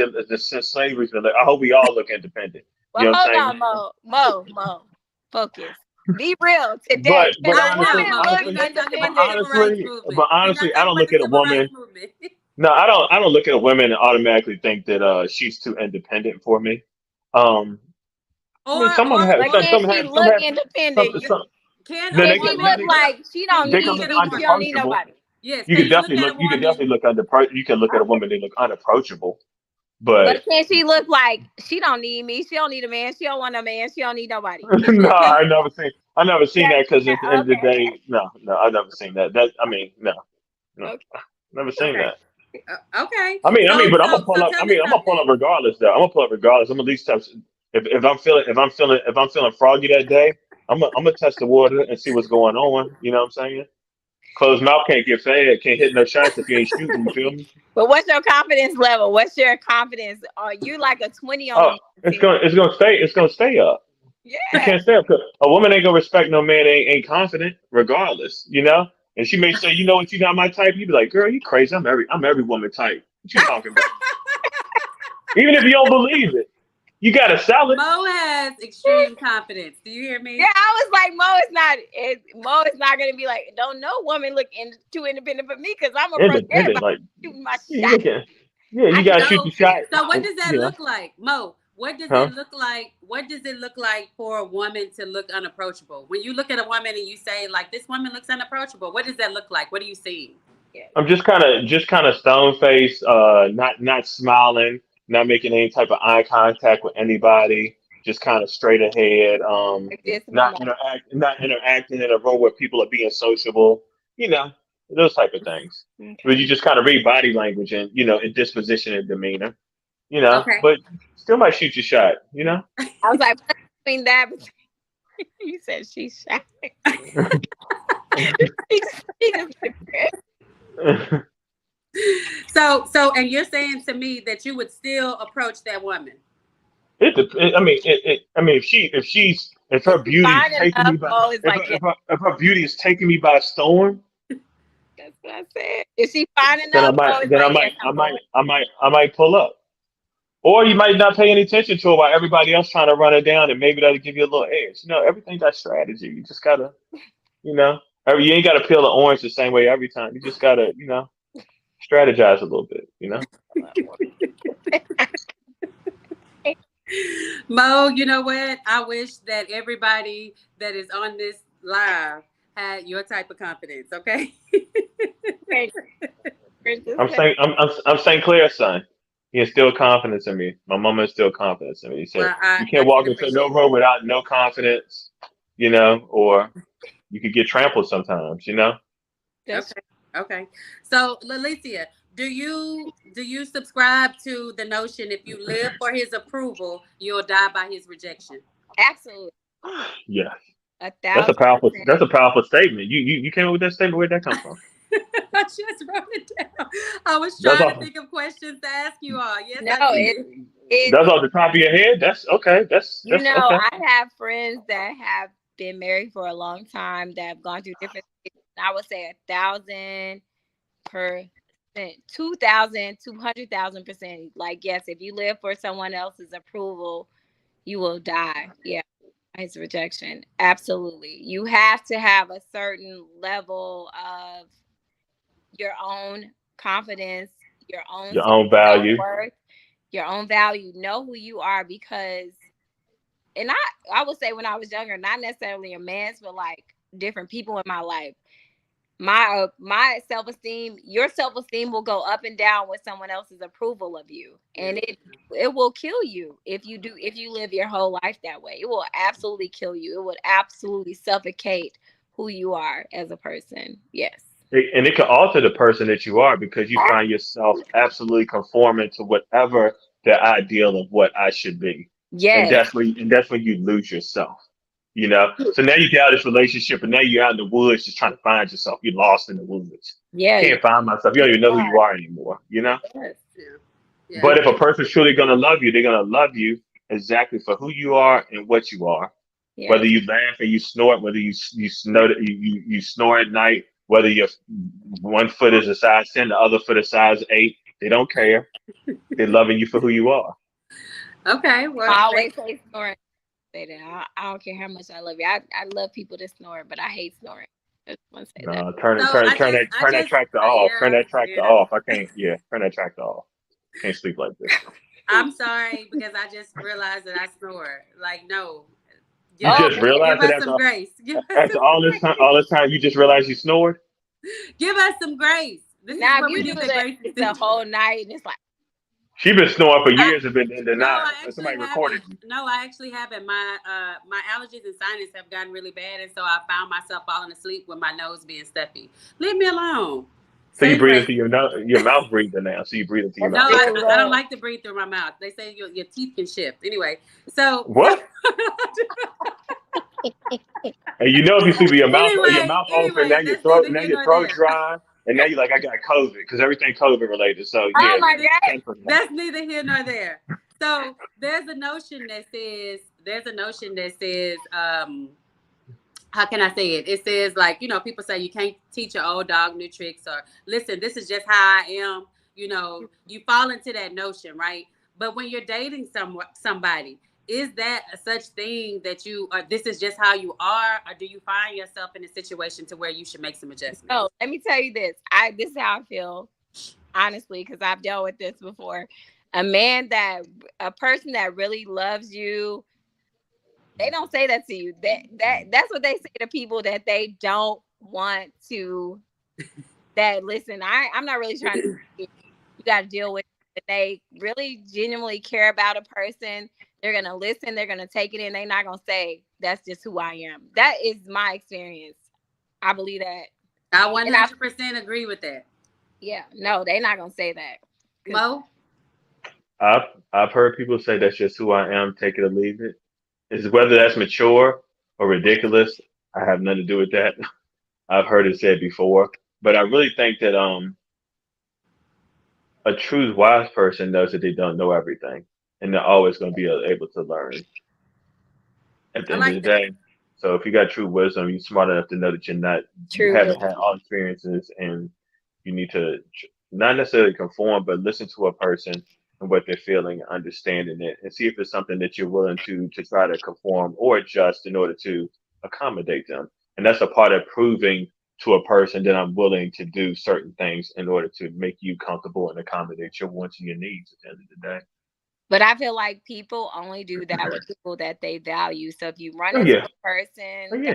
slavery's been. I hope we all look independent. Well, you know hold on, Mo. Focus. Be real today. But honestly, I don't look at a woman. No, I don't look at a woman and automatically think that she's too independent for me. Can she look independent? Can a woman look like she don't need nobody? Yes, you can definitely look you can look at a woman and look unapproachable. But can she look like she don't need me? She don't need a man. She don't want a man. She don't need nobody. No, I never seen that, because at the end of the day, no, I've never seen that. No, okay. Never seen that. Okay. But I'm gonna pull up. I'm gonna pull up regardless, though. I'm gonna at least touch. If I'm feeling froggy that day, I'm gonna test the water and see what's going on. You know what I'm saying? Closed mouth can't get fed. Can't hit no shots if you ain't shooting. You feel me? But what's your confidence level? What's your confidence? Are you like a 20 on? It's gonna stay up. Yeah. You can't stay up, because a woman ain't gonna respect no man ain't confident, regardless. And she may say, what, you not my type. You be like, girl, you crazy. I'm every woman type. What you talking about? Even if you don't believe it, you gotta sell it. Mo has extreme confidence. Do you hear me? Yeah, I was like, Mo is not gonna be like, don't no woman look too independent for me, because I'm a independent. Like, shooting my shot. You gotta shoot your shot. So what does that look like, Mo? What does it look like? What does it look like for a woman to look unapproachable? When you look at a woman and you say, like, this woman looks unapproachable, what does that look like? What are you seeing? I'm just kind of stone faced, not smiling, not making any type of eye contact with anybody, just kind of straight ahead. Not interacting in a room where people are being sociable. Those type of things. Okay. But you just kind of read body language and in disposition and demeanor. Okay. But still might shoot your shot, I was like, between that, you said she's shy. And you're saying to me that you would still approach that woman? I mean, if her If you beauty is find taking me enough, by, Mo is like, yeah, if her beauty is taking me by storm, that's what I said. If she fine then enough, Mo is like, yes, I'm going. I might pull up. Or you might not pay any attention to it while everybody else trying to run it down, and maybe that'll give you a little edge. Everything got strategy. You just gotta, you know, you ain't gotta peel the orange the same way every time. You just gotta, strategize a little bit. Mo, you know what? I wish that everybody that is on this live had your type of confidence. Okay. I'm St. Clair's son. He instilled confidence in me. My mama instilled confidence in me. He said, Well, you I can't can walk into no appreciate room that. without no confidence, or you could get trampled sometimes. Okay. Okay. So, Lalicia, do you subscribe to the notion if you live for his approval, you'll die by his rejection? Absolutely. Yeah. That's 1,000%. a powerful statement. You came up with that statement. Where'd that come from? I just wrote it down. I was That's trying off, to think of questions to ask you all. Yes, No, I did. that's off the top of your head. That's okay. That's okay. I have friends that have been married for a long time that have gone through different stages. I would say 1,000%, 2,000, 200,000%. Like, yes, if you live for someone else's approval, you will die. Yeah. It's rejection. Absolutely. You have to have a certain level of your own confidence, your own Your own value. self-worth, your own value. Know who you are because, and I would say when I was younger, not necessarily a man's, but like different people in my life. My self-esteem, your self-esteem will go up and down with someone else's approval of you, and it will kill you if you live your whole life that way. It will absolutely kill you. It would absolutely suffocate who you are as a person. Yes. And it can alter the person that you are because you find yourself absolutely conforming to whatever the ideal of what I should be. And Yes. that's when you lose yourself. So now you get out of this relationship and now you're out in the woods just trying to find yourself. You're lost in the woods. Yeah. Can't find myself. You don't even know who you are anymore. Yes. Yeah. But if a person's truly gonna love you, they're gonna love you exactly for who you are and what you are. Yes. Whether you laugh and you snort, whether you snore at night, whether your one foot is a size 10, the other foot is size 8, they don't care. They're loving you for who you are. Okay. Well, I always say snoring. Say that. I don't care how much I love you. I love people that snore, but I hate snoring. I just want to say that. Turn that tractor off. Turn that tractor off. I can't. Yeah, turn that tractor off. Can't sleep like this. I'm sorry because I just realized that I snore. Like, no. You just realized give that us some grace. After all this time, you just realized you snored? Give us some grace. This is Now, what if we you do do that the whole night, and it's like, she been snoring for years and been in denial. No, Somebody recorded you. No, I actually haven't. My allergies and sinus have gotten really bad, and so I found myself falling asleep with my nose being stuffy. Leave me alone. So you breathe into your mouth breathing now. So you breathe into your mouth. No, I don't like to breathe through my mouth. They say your teeth can shift. Anyway, so what? And if you sleep with your mouth open, now your throat dry, and now you're like, I got COVID because everything COVID related. So yeah, oh my God. That's neither here nor there. So there's a notion that says, how can I say it? It says like, people say you can't teach your old dog new tricks, or listen, this is just how I am. You fall into that notion, right? But when you're dating somebody, is that a such thing that this is just how you are, or do you find yourself in a situation to where you should make some adjustments? No, let me tell you this. This is how I feel, honestly, because I've dealt with this before. A person that really loves you, they don't say that to you. That's what they say to people that they don't want to. That listen, I'm not really trying to. You got to deal with it. They really genuinely care about a person. They're gonna listen. They're gonna take it in. They're not gonna say that's just who I am. That is my experience. I believe that. I 100% agree with that. Yeah, no, they're not gonna say that. Mo? I've heard people say that's just who I am. Take it or leave it. Is whether that's mature or ridiculous. I have nothing to do with that. I've heard it said before, but I really think that a true wise person knows that they don't know everything, and they're always going to be able to learn at the I end of like the that. day. So if you got true wisdom, you're smart enough to know that you True. haven't had all experiences, and you need to not necessarily conform, but listen to a person and what they're feeling, understanding it, and see if it's something that you're willing to try to conform or adjust in order to accommodate them. And that's a part of proving to a person that I'm willing to do certain things in order to make you comfortable and accommodate your wants and your needs at the end of the day. But I feel like people only do that with people that they value. So if you run Oh into yeah, a oh person that yeah.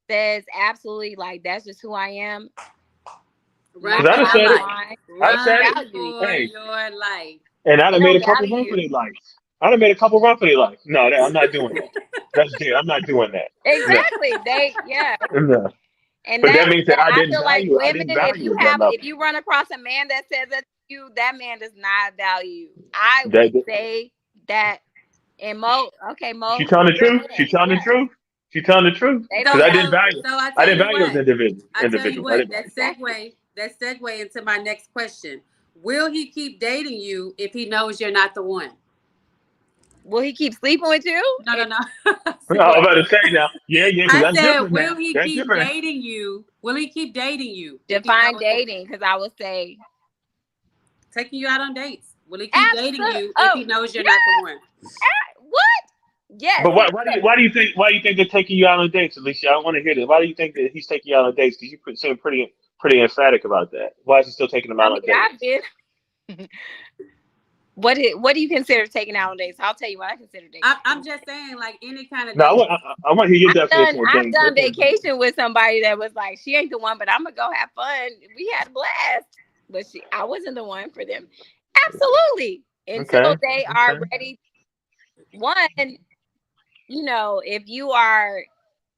says absolutely like that's just who I am, Run Because my I for done your said bottom it. life. line, I they said don't Run it. value you. for Hey, your life. and I They done made a don't couple value run for you. their lives. I done made a couple run for their life. No, I'm not doing that. That's dead. I'm not doing that. No, Exactly. Yeah. no. And But that means that I feel like I women, didn't value at that if level. you run across a man that says that to you, that man does not value you. I would That say that. And Mo, okay, she Mo, telling the you're a truth. She man. telling the Yeah, truth. She telling the truth. they Because don't So value you. I I tell didn't you value those what. I tell you individuals. I what. didn't That value. Exactly. segue into my next question. Will he keep dating you if he knows you're not the one? Will he keep sleeping with you? No, no, And no. I'm See what? about to say now. Yeah, yeah. Because I that's said, different will now. he That's keep different. dating you? Will he keep dating you if he define knows that dating, because I would say taking you out on dates? Will he keep dating absolutely. you if Oh, he knows you're yeah. not the one? What? Yes. But why do you think they're taking you out on dates, Alicia? I want to hear this. Why do you think that he's taking you out on dates? Because you seem pretty emphatic about that. Why is he still taking them I out mean, on dates? I've been. What do you consider taking out on dates? I'll tell you what I consider dating. I'm just saying, like any kind of No, date. I want to hear your definition of I've dating. done vacation with somebody that was like, she ain't the one, but I'm gonna go have fun. We had a blast, but I wasn't the one for them. Absolutely, until Okay, they are okay. ready. One, if you are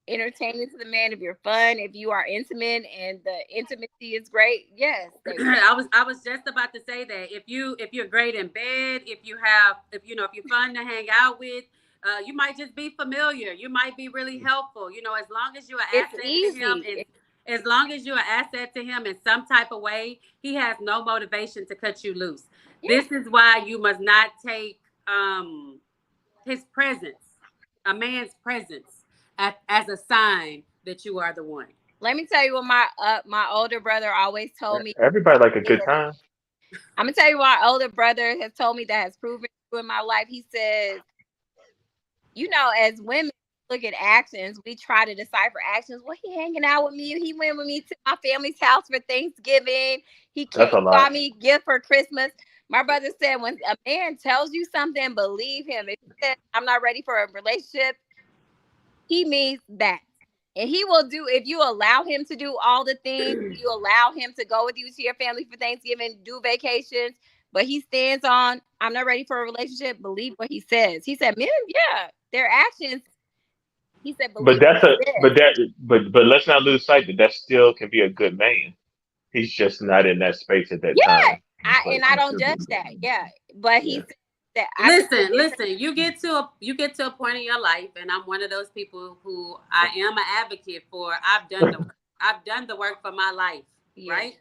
entertaining to the man, if you're fun, if you are intimate and the intimacy is great, yes, they will. I was just about to say that if you're great in bed, if you're fun to hang out with, you might just be familiar. You might be really helpful. As long as you're an It's asset to him, easy. and as long as you're an asset to him in some type of way, he has no motivation to cut you loose. Yeah. This is why you must not take his presence, a man's presence, as a sign that you are the one. Let me tell you what my older brother always told me. Everybody like a good time. I'm gonna tell you what my older brother has told me that has proven true in my life. He says, as women look at actions, we try to decipher actions. Well, he hanging out with me. He went with me to my family's house for Thanksgiving. He That's came, a lot. bought me a gift for Christmas. My brother said, when a man tells you something, believe him. If he says, I'm not ready for a relationship, he means that. And he will do, if you allow him to do all the things, you allow him to go with you to your family for Thanksgiving, do vacations, but he stands on, I'm not ready for a relationship, believe what he says. He said, men, yeah, their actions. He said, But believe that's what a he says. but that but let's not lose sight that still can be a good man. He's just not in that space at that Yeah. time. But I he don't still be a judge good that. man. Yeah. But he Yeah. said that I think the difference. Listen. You get to a point in your life, and I'm one of those people who I am an advocate for. I've done the work for my life, Yeah. right?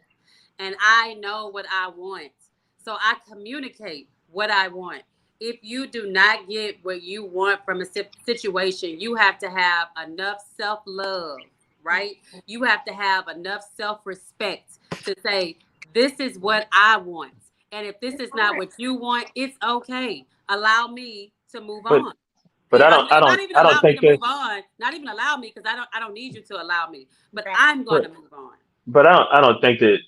And I know what I want, so I communicate what I want. If you do not get what you want from a situation, you have to have enough self love, right? You have to have enough self respect to say, this is what I want. And if this It's is not hard. what you want, it's okay. Allow me to move But on. but Not even I don't allow me think to move that. on. Not even allow me, because I don't need you to allow me. But Right. I'm going But to move on. I don't think that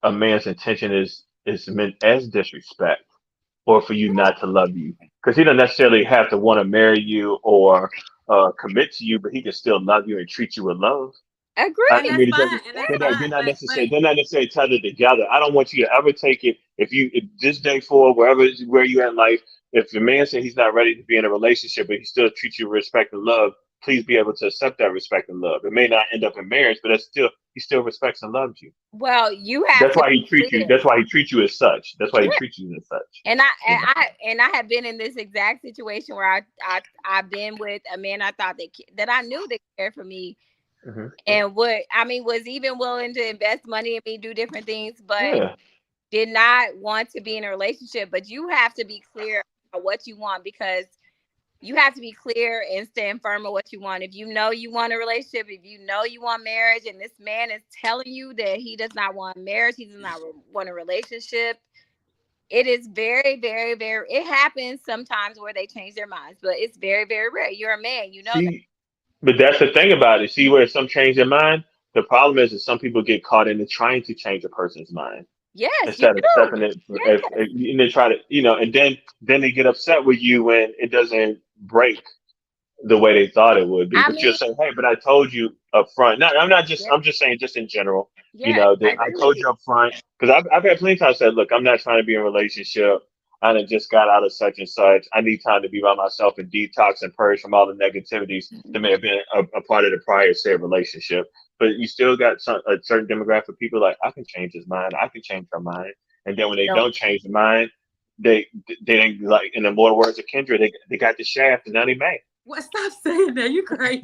a man's intention is meant as disrespect or for you not to love you because he don't necessarily have to want to marry you or commit to you, but he can still love you and treat you with love. And I Agree. that's mean, it fine. doesn't. And that's They're fine. not But necessarily. They're not necessarily tethered together. I don't want you to ever take it. If this day forward, where you at in life, if the man said he's not ready to be in a relationship, but he still treats you with respect and love, please be able to accept that respect and love. It may not end up in marriage, but that's still he still respects and loves you. Well, you have That's to why be he treats you. clear. That's why he treats you as such. That's why he Yeah. treats you as such. And I You and know. I have been in this exact situation where I've been with a man I thought that I knew that cared for me Hmm. and was even willing to invest money in me, do different things, but Yeah. did not want to be in a relationship, but you have to be clear about what you want, because you have to be clear and stand firm on what you want. If you know you want a relationship, if you know you want marriage, and this man is telling you that he does not want marriage, he does not want a relationship, it is very, very, very, it happens sometimes where they change their minds, but it's very, very rare. You're a man, you know that. See, but that's the thing about it. See where some change their mind. The problem is that some people get caught into trying to change a person's mind Yes, you instead of do. accepting it. Yes. And they try to, and then they get upset with you when it doesn't break the way they thought it would be. I But you're mean, saying, hey, but I told you up front. No, I'm not just. yeah, I'm just saying, just in general. yeah, I That I agree with told you. you up front because I've had plenty of times said, look, I'm not trying to be in a relationship. I done just got out of such and such. I need time to be by myself and detox and purge from all the negativities that may have been a part of the prior said relationship. But you still got a certain demographic of people like, I can change his mind. I can change her mind. And then when they No, don't change their mind, they ain't like in the more words of Kendra, they got the shaft and now they mad. What? Stop saying that. You But crazy.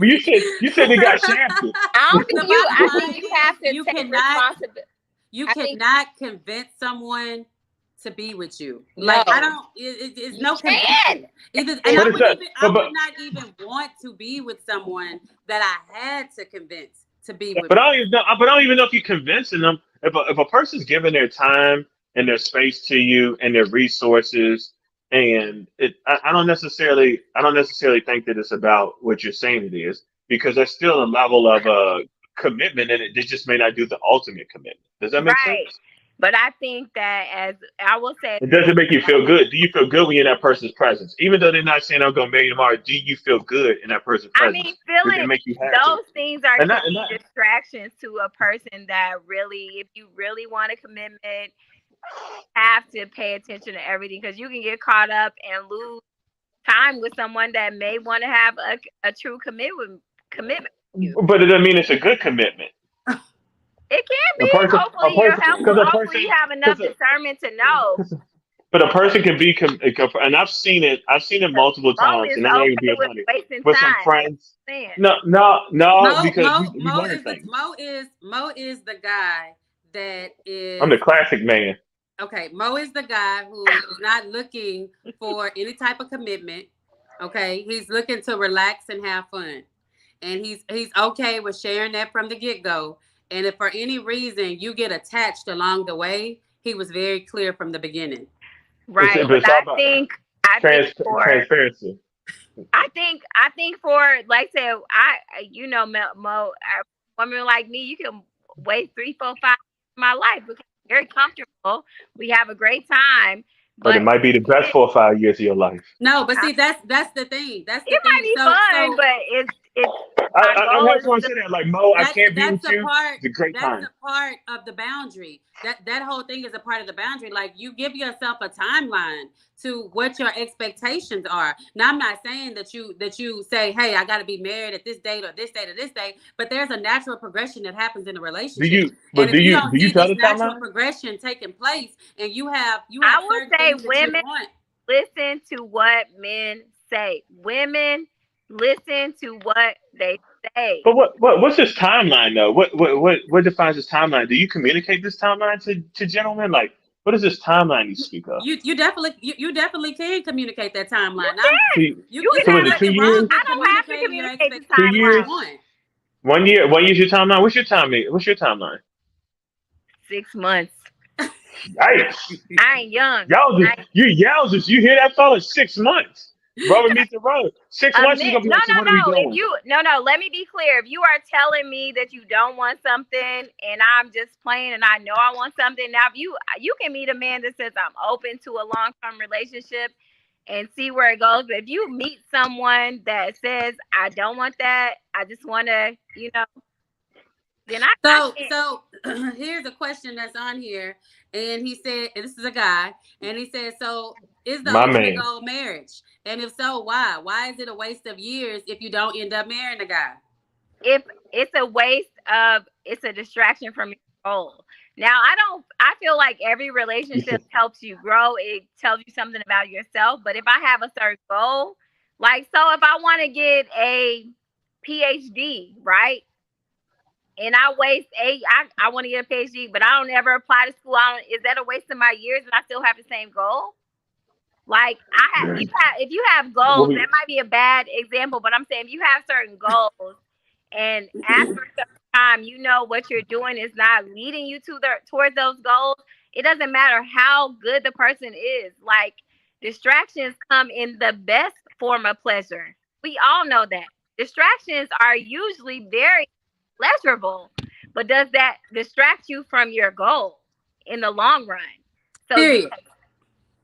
you said they got shafted. I don't think The you. bottom I line think you have is to take responsibility. you I think cannot convince someone to be with you. no, Like I don't. It's you no can. convincing. Either, and It's, What is that? I would not even want to be with someone that I had to convince to be with But me. I don't even know. But I don't even know if you're convincing them. If a person's giving their time and their space to you and their resources, and I don't necessarily think that it's about what you're saying it is because there's still a level of commitment in it. They just may not do the ultimate commitment. Does that make sense? right. But I think that, as I will say, It doesn't make you feel good. Do you feel good when you're in that person's presence? Even though they're not saying I'm gonna marry you tomorrow, do you feel good in that person's I mean, presence? Does it feeling make you happy? those things are And can that, and be that, distractions to a person that really, if you really want a commitment, have to pay attention to everything, because you can get caught up and lose time with someone that may want to have a true commitment with you. but it doesn't mean it's a good commitment. It can A be. person, a Hopefully, person, because a hopefully person, you have enough because discernment to know. but a person can be, and I've seen it. I've seen it multiple Mo times, is and I'm not even okay being with funny. wasting With some time. friends, Man. no, because we learn things. Mo is the guy that I'm the is classic man. okay. Mo is the guy who is not looking for any type of commitment. Okay, he's looking to relax and have fun, and he's okay with sharing that from the get go. And if for any reason you get attached along the way, he was very clear from the beginning. Right. But But it's all about I think for transparency. I think for, like I said, Mo, a woman like me, you can wait 3, 4, 5 of my life because I'm very comfortable. We have a great time, But it but might be the best 4 or 5 years of your life. No, but see, that's the thing. That's the it might thing. be So fun, so but it's my I goal have is someone to, say that, like, Mo, I can't be that's with a you. part It's a great that's time. a part of the boundary. That whole thing is a part of the boundary. Like you give yourself a timeline to what your expectations are. Now I'm not saying that you say, hey, I gotta be married at this date or this date or this date, but there's a natural progression that happens in a relationship. And if you don't Do you see tell this the natural timeline? progression taking place and you have I will certain say, things that you women want. listen to what men say. Women listen to what they say. But what's this timeline though? What defines this timeline? Do you communicate this timeline to gentlemen? Like, what is this timeline you speak of? You definitely can communicate that You timeline. can. See, You It's can so is have it a. two nothing wrong years? with I don't have to communicating your communicate the Two expectations of what you timeline. years? want. 1 year? 1 year's your timeline? What's your timeline? What's your timeline? 6 months. Yikes! I ain't young. Yowzers! You hear that, fella? 6 months. Rubber meets the road. 6 months is gonna be No, like, so no, what are we no. doing? Let me be clear. If you are telling me that you don't want something and I'm just playing and I know I want something, now if you can meet a man that says I'm open to a long-term relationship and see where it goes. But if you meet someone that says I don't want that, I just want to, then I can't. So here's a question that's on here, and he said, and this is a guy, and he said, so is the My ultimate man. goal marriage? And if so, why? Why is it a waste of years if you don't end up marrying the guy? If it's a waste of, it's a distraction from your goal. Now, I feel like every relationship helps you grow. It tells you something about yourself. But if I have a certain goal, like, so if I want to get a PhD, right? and I waste I want to get a PhD, but I don't ever apply to school. Is that a waste of my years and I still have the same goal? Like if you have goals, that might be a bad example, but I'm saying if you have certain goals and after a certain time, you know what you're doing is not leading you towards those goals. It doesn't matter how good the person is. Like distractions come in the best form of pleasure. We all know that. Distractions are usually very pleasurable, but does that distract you from your goal in the long run? So Period.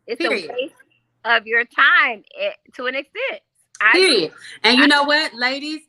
It's Period. A waste of your time to an extent. Period. And you know what, ladies,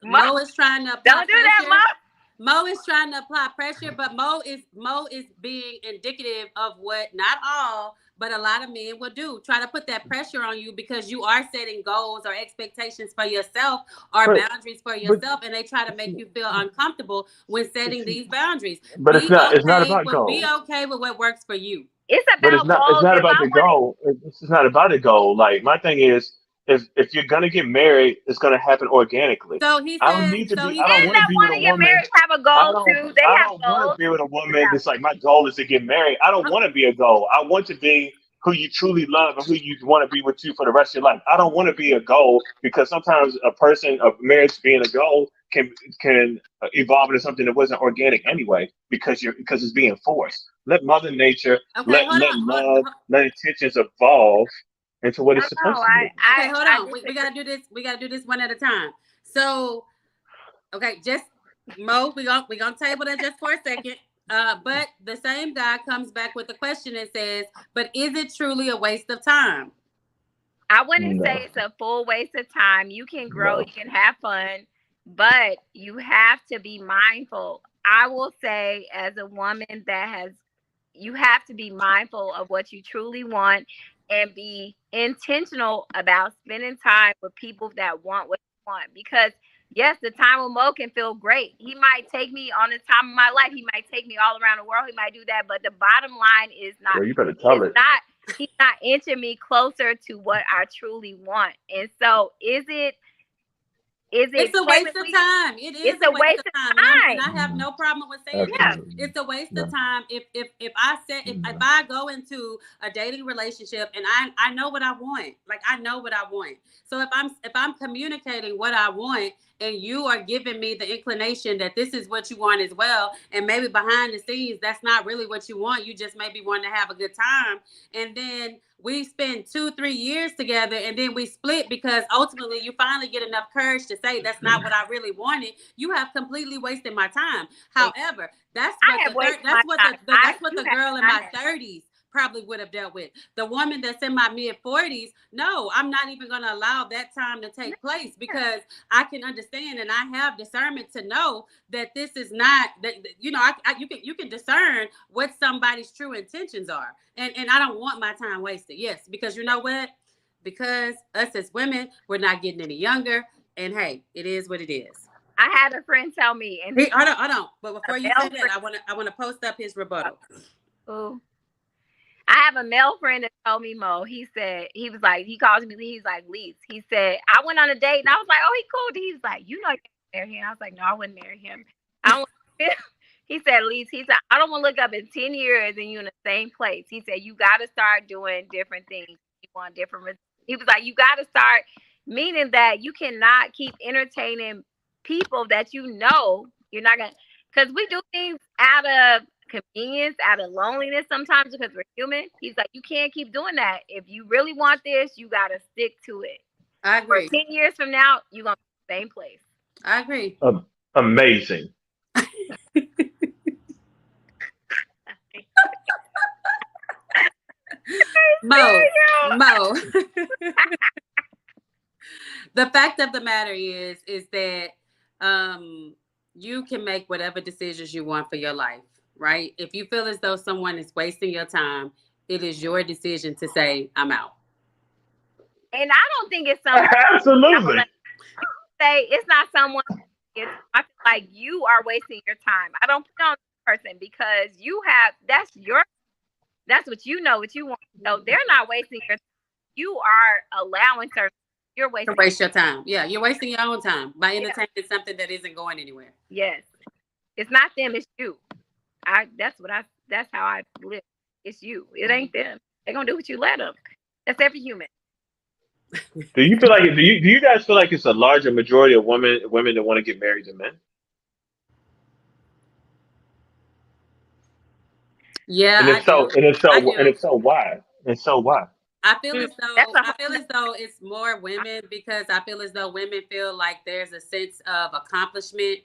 Mo is trying to apply pressure. That, Mo is trying to apply pressure, but Mo is being indicative of what not all, but a lot of men will do. Try to put that pressure on you because you are setting goals or expectations for yourself or boundaries for yourself, and they try to make you feel uncomfortable when setting these boundaries. But it's not about goals. Be okay with what works for you. It's about it's not about the goal. It's not about the goal. Like my thing is, if you're gonna get married, it's gonna happen organically. So he says, I don't need to be. I don't want to be with a woman. Married have a goal too. They have goals. I don't want to be with a woman that's like my goal is to get married. I don't want to be a goal. I want to be who you truly love and who you want to be with you for the rest of your life. I don't want to be a goal because sometimes a marriage being a goal can evolve into something that wasn't organic anyway because it's being forced. Let Mother Nature, let love, let intentions evolve into what it's supposed to be. Okay, hold on. We gotta do this. We gotta do this one at a time. So, okay, just Mo, we gonna table that just for a second. But the same guy comes back with a question and says, "But is it truly a waste of time?" I wouldn't say it's a full waste of time. You can grow, you can have fun, but you have to be mindful. I will say, as a woman you have to be mindful of what you truly want and be intentional about spending time with people that want what you want. Because yes, the time with Mo can feel great. He might take me on the time of my life. He might take me all around the world. He might do that. But the bottom line is not. Well, you better tell it. He's not inching me closer to what I truly want. And so it's a waste of time. It is a waste of time. And I have no problem with saying that. It's a waste of time. If I go into a dating relationship and I know what I want, like I know what I want. So if I'm communicating what I want and you are giving me the inclination that this is what you want as well, and maybe behind the scenes that's not really what you want, you just maybe want to have a good time, and then we spend 2-3 years together and then we split because ultimately you finally get enough courage to say that's not what I really wanted. You have completely wasted my time. However, that's what the girl in my 30s probably would have dealt with. The woman that's in my mid 40s, no, I'm not even going to allow that time to take place because I can understand and I have discernment to know that this is not that, you know, you can discern what somebody's true intentions are. And I don't want my time wasted. Yes, because you know what? Because us as women, we're not getting any younger. And hey, it is what it is. I had a friend tell me, and hold on. But before you say that, I want to post up his rebuttal. Oh. I have a male friend that told me, Mo, he calls me, he's like, Lise. He said, I went on a date and I was like, oh, he cool. He's like, you know, you can't marry him. I was like, no, I wouldn't marry him. He said, Lise, I don't want to look up in 10 years and you in the same place. He said, you got to start doing different things. You want different results. He was like, you got to start, meaning that you cannot keep entertaining people that you know you're not going to, because we do things out of convenience, out of loneliness sometimes because we're human. He's like, you can't keep doing that. If you really want this, you got to stick to it. I agree. For 10 years from now, you're going to be in the same place. I agree. Amazing. Mo. The fact of the matter is that you can make whatever decisions you want for your life. Right? If you feel as though someone is wasting your time, it is your decision to say, I'm out. And I don't think it's someone. Absolutely. Say it's not someone. I feel like you are wasting your time. I don't put on the person because that's what you know, what you want. So they're not wasting your time. You are allowing certain. You're wasting. To waste your time. Yeah, you're wasting your own time by entertaining something that isn't going anywhere. Yes. It's not them, it's you. That's how I live. It's you. It ain't them. They're gonna do what you let them. That's every human. Do you feel like do you guys feel like it's a larger majority of women that want to get married than men? Yeah, And I if so, do. and if I so, and do. if so, why? And so why? That's a I whole feel as though it's more women because I feel as though women feel like there's a sense of accomplishment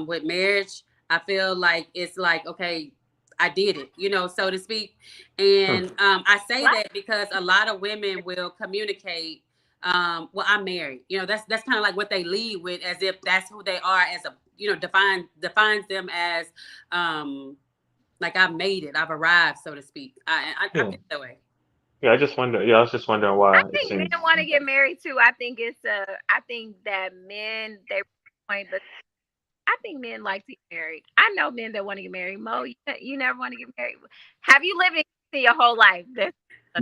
with marriage. I feel like it's like, okay, I did it, so to speak. Hmm. And I say right. that because a lot of women will communicate, well, I'm married. That's kind of like what they lead with, as if that's who they are as a, defines them as like I've made it, I've arrived, so to speak. I Yeah, feel that way. yeah. I just wonder. Yeah, I was just wondering I why it think men seems. want to get married too. I think that men they point, but I think men like to get married. I know men that want to get married. Mo, you never want to get married. Have you lived in your whole life? You said,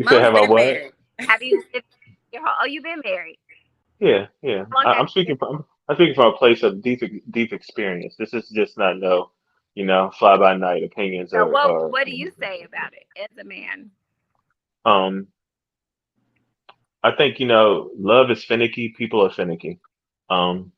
Mo's have I been what? married. Have you lived your whole? Oh, you've been married. Yeah, yeah. How long have I'm you speaking from a place of deep experience. This is just not no, fly by night opinions been? So or what do you say about it as a man? um. I think love is finicky. People are finicky. Um,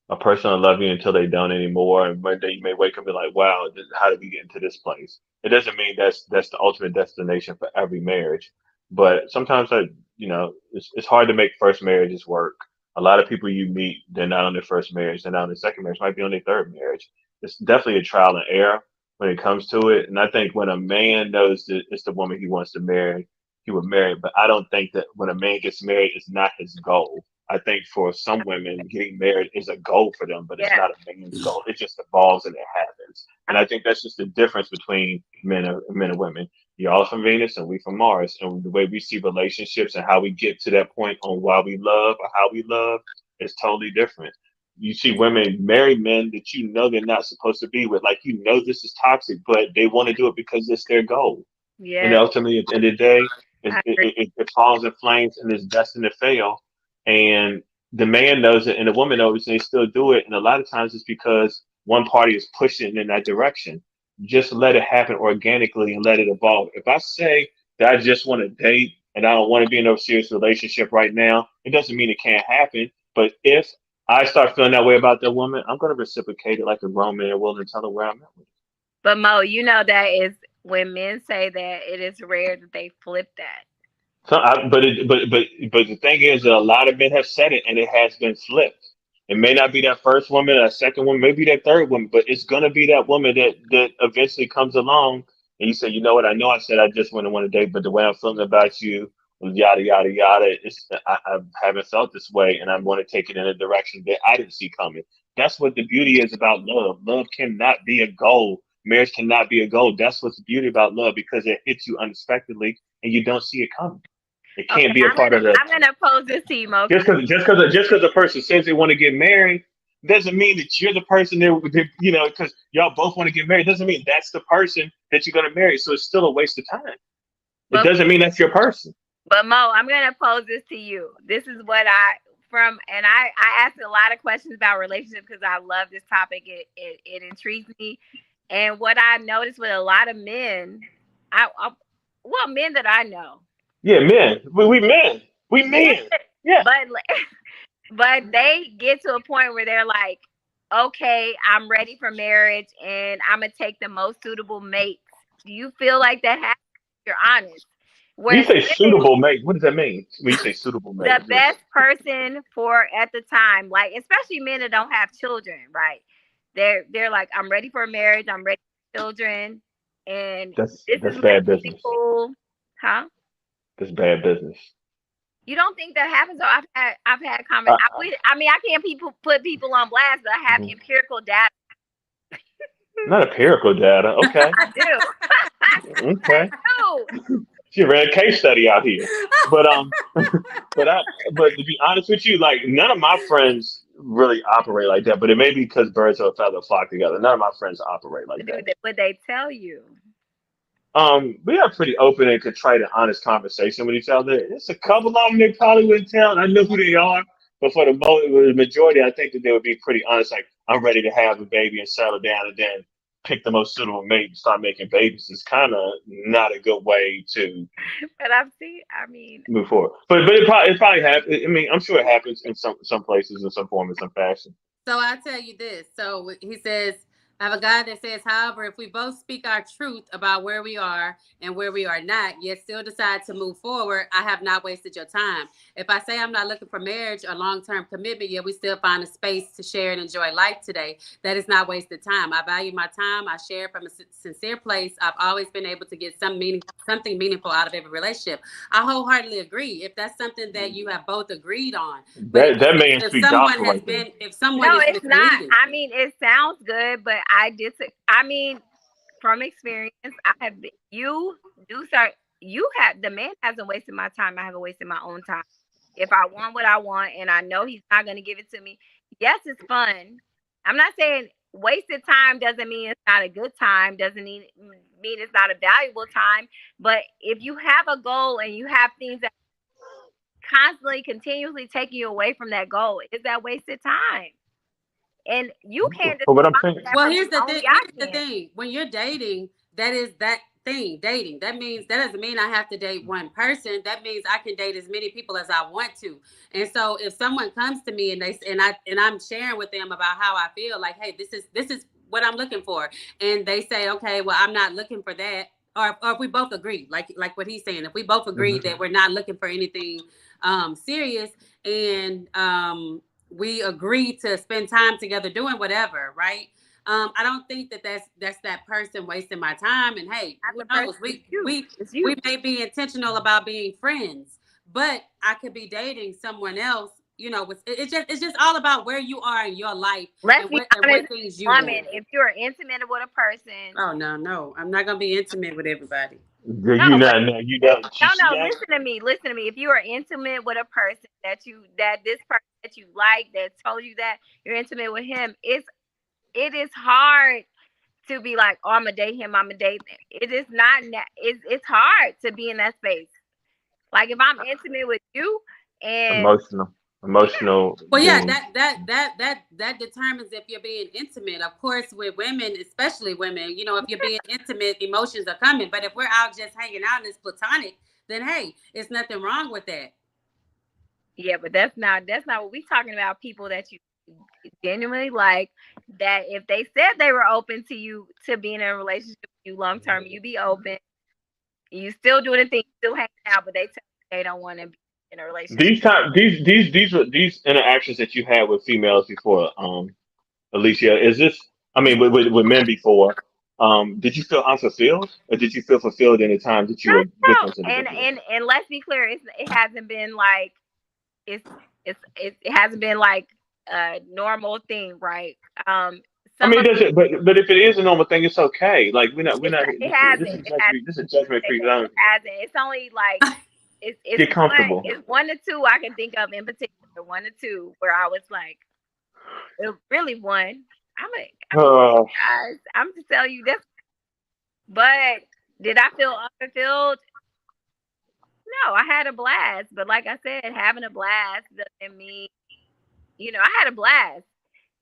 a person will love you until they don't anymore, and one day you may wake up and be like, "Wow, how did we get into this place?" It doesn't mean that's the ultimate destination for every marriage, but sometimes it's hard to make first marriages work. A lot of people you meet, they're not on their first marriage, they're not on their second marriage, might be on their third marriage. It's definitely a trial and error when it comes to it, and I think when a man knows that it's the woman he wants to marry, he would marry. But I don't think that when a man gets married, it's not his goal. I think for some women, getting married is a goal for them, but it's Yeah. not a man's goal. It just evolves and it happens. And I think that's just the difference between men and women. You're all from Venus and we from Mars. And the way we see relationships and how we get to that point on why we love or how we love is totally different. You see women marry men that they're not supposed to be with. Like, this is toxic, but they want to do it because it's their goal. And Yeah. ultimately, at the end of the day, I agree. it falls in flames and is destined to fail. And the man knows it, and the woman knows it, and they still do it. And a lot of times, it's because one party is pushing in that direction. Just let it happen organically and let it evolve. If I say that I just want to date and I don't want to be in a serious relationship right now, it doesn't mean it can't happen. But if I start feeling that way about that woman, I'm going to reciprocate it like a grown man will and tell her where I'm at with it. But Mo, that is when men say that, it is rare that they flip that. But the thing is that a lot of men have said it, and it has been flipped. It may not be that first woman, or that second woman, maybe that third woman, but it's gonna be that woman that eventually comes along, and you say, you know what? I know I said I just wouldn't want to date, but the way I'm feeling about you, yada yada yada, I haven't felt this way, and I'm going to take it in a direction that I didn't see coming. That's what the beauty is about love. Love cannot be a goal. Marriage cannot be a goal. That's what's the beauty about love because it hits you unexpectedly and you don't see it coming. It Okay, can't be a part of the I'm gonna pose this to you, Mo. just because a person says they want to get married doesn't mean that you're the person because y'all both want to get married doesn't mean that's the person that you're gonna marry. So it's still a waste of time. It But doesn't mean that's your person. Mo, I'm gonna pose this to you. This is what I asked a lot of questions about relationships because I love this topic. It intrigues me, and what I noticed with a lot of men, men that I know. Yeah, men. We men. We Yeah, men. Yeah. but they get to a point where they're like, okay, I'm ready for marriage and I'm gonna take the most suitable mates. Do you feel like that happens? You're honest. When you Whereas say women, suitable mate, what does that mean? When you say suitable mate, the best person for at the time, like especially men that don't have children, right? They're like, I'm ready for marriage, I'm ready for children, and this is that's my bad business. people, huh? That's bad business. You don't think that happens? So I've had Uh, comments. I mean, I can't put people on blast, but I have mhm. empirical data. Not empirical data. Okay. I do. Okay. I do. She ran a case study out here. But but but to be honest with you, like none of my friends really operate like that. But it may be because birds of a feather flock together. None of my friends operate like that. Would they tell you? We have pretty open and contrite and honest conversation with each other. There's a couple of them they probably wouldn't tell. I know who they are, but for the majority, I think that they would be pretty honest. Like, I'm ready to have a baby and settle down, and then pick the most suitable mate and start making babies is kind of not a good way to But I've seen. I mean, move forward. But it probably happens. I mean, I'm sure it happens in some places in some form in some fashion. So I tell you this. So he says, I have a guy that says, however, if we both speak our truth about where we are and where we are not, yet still decide to move forward, I have not wasted your time. If I say I'm not looking for marriage or long-term commitment, yet we still find a space to share and enjoy life today, that is not wasted time. I value my time. I share from a sincere place. I've always been able to get something meaningful out of every relationship. I wholeheartedly agree. If that's something that you have both agreed on, but That man if speak someone gospel has right there. been, if someone no, is it's not. misleading, I mean, it sounds good, but I disagree. I mean, from experience, I have been, you do start. You have the man hasn't wasted my time. I haven't wasted my own time. If I want what I want and I know he's not going to give it to me, yes, it's fun. I'm not saying wasted time doesn't mean it's not a good time, doesn't mean it's not a valuable time. But if you have a goal and you have things that constantly, continuously taking you away from that goal, is that wasted time? And you can't But what I'm define saying, that well, for here's me. the thing. Only I Here's the can. thing. When you're dating, that is that thing. Dating. That means that doesn't mean I have to date one person. That means I can date as many people as I want to. And so if someone comes to me and I'm sharing with them about how I feel, like, hey, this is what I'm looking for, and they say, okay, well, I'm not looking for that. Or if we both agree, like what he's saying, if we both agree that we're not looking for anything serious, and we agree to spend time together doing whatever, right? I don't think that that's that person wasting my time. And hey, Not who the knows? person. It's you. It's We you. may be intentional about being friends, but I could be dating someone else. You know, it's just all about where you are in your life Let's be and honest, what things you woman. want. If you're intimate with a person, Oh no, I'm not gonna be intimate with everybody. you no, but not, you not, you see no. that? Listen to me. Listen to me. If you are intimate with a person that this person that you like that told you that you're intimate with him, it is hard to be like, oh, I'm gonna date him. I'm gonna date them. It is not. It's hard to be in that space. Like if I'm intimate with you, and Emotional, yeah, emotional Well, yeah, being. that determines if you're being intimate. Of course, with women, especially women, you know, if you're being intimate, emotions are coming. But if we're out just hanging out and it's platonic, then hey, it's nothing wrong with that. yeah, but that's not what we talking about. People that you genuinely like, that if they said they were open to you to being in a relationship with you long term, you be open. You still doing the thing, still hanging out, but they tell you they don't want to be in a relationship. These interactions that you had with females before, Alicia, is this? I mean, with men before, did you feel unfulfilled, or did you feel fulfilled in the time that you No, were with no. those And individuals? and and let's be clear, it hasn't been like it's it hasn't been like a normal thing, right? I Some mean, of does it? But if it is a normal thing, it's okay. Like we're it's not. it This hasn't is it hasn't judgment. This is judgment free it zone. hasn't. It's only like Get comfortable. it's one or two I can think of in particular, one or two where I was like, really one. I'm a Uh, guys. I'm to tell you this, but did I feel unfulfilled? No, I had a blast. But like I said, having a blast doesn't mean, I had a blast.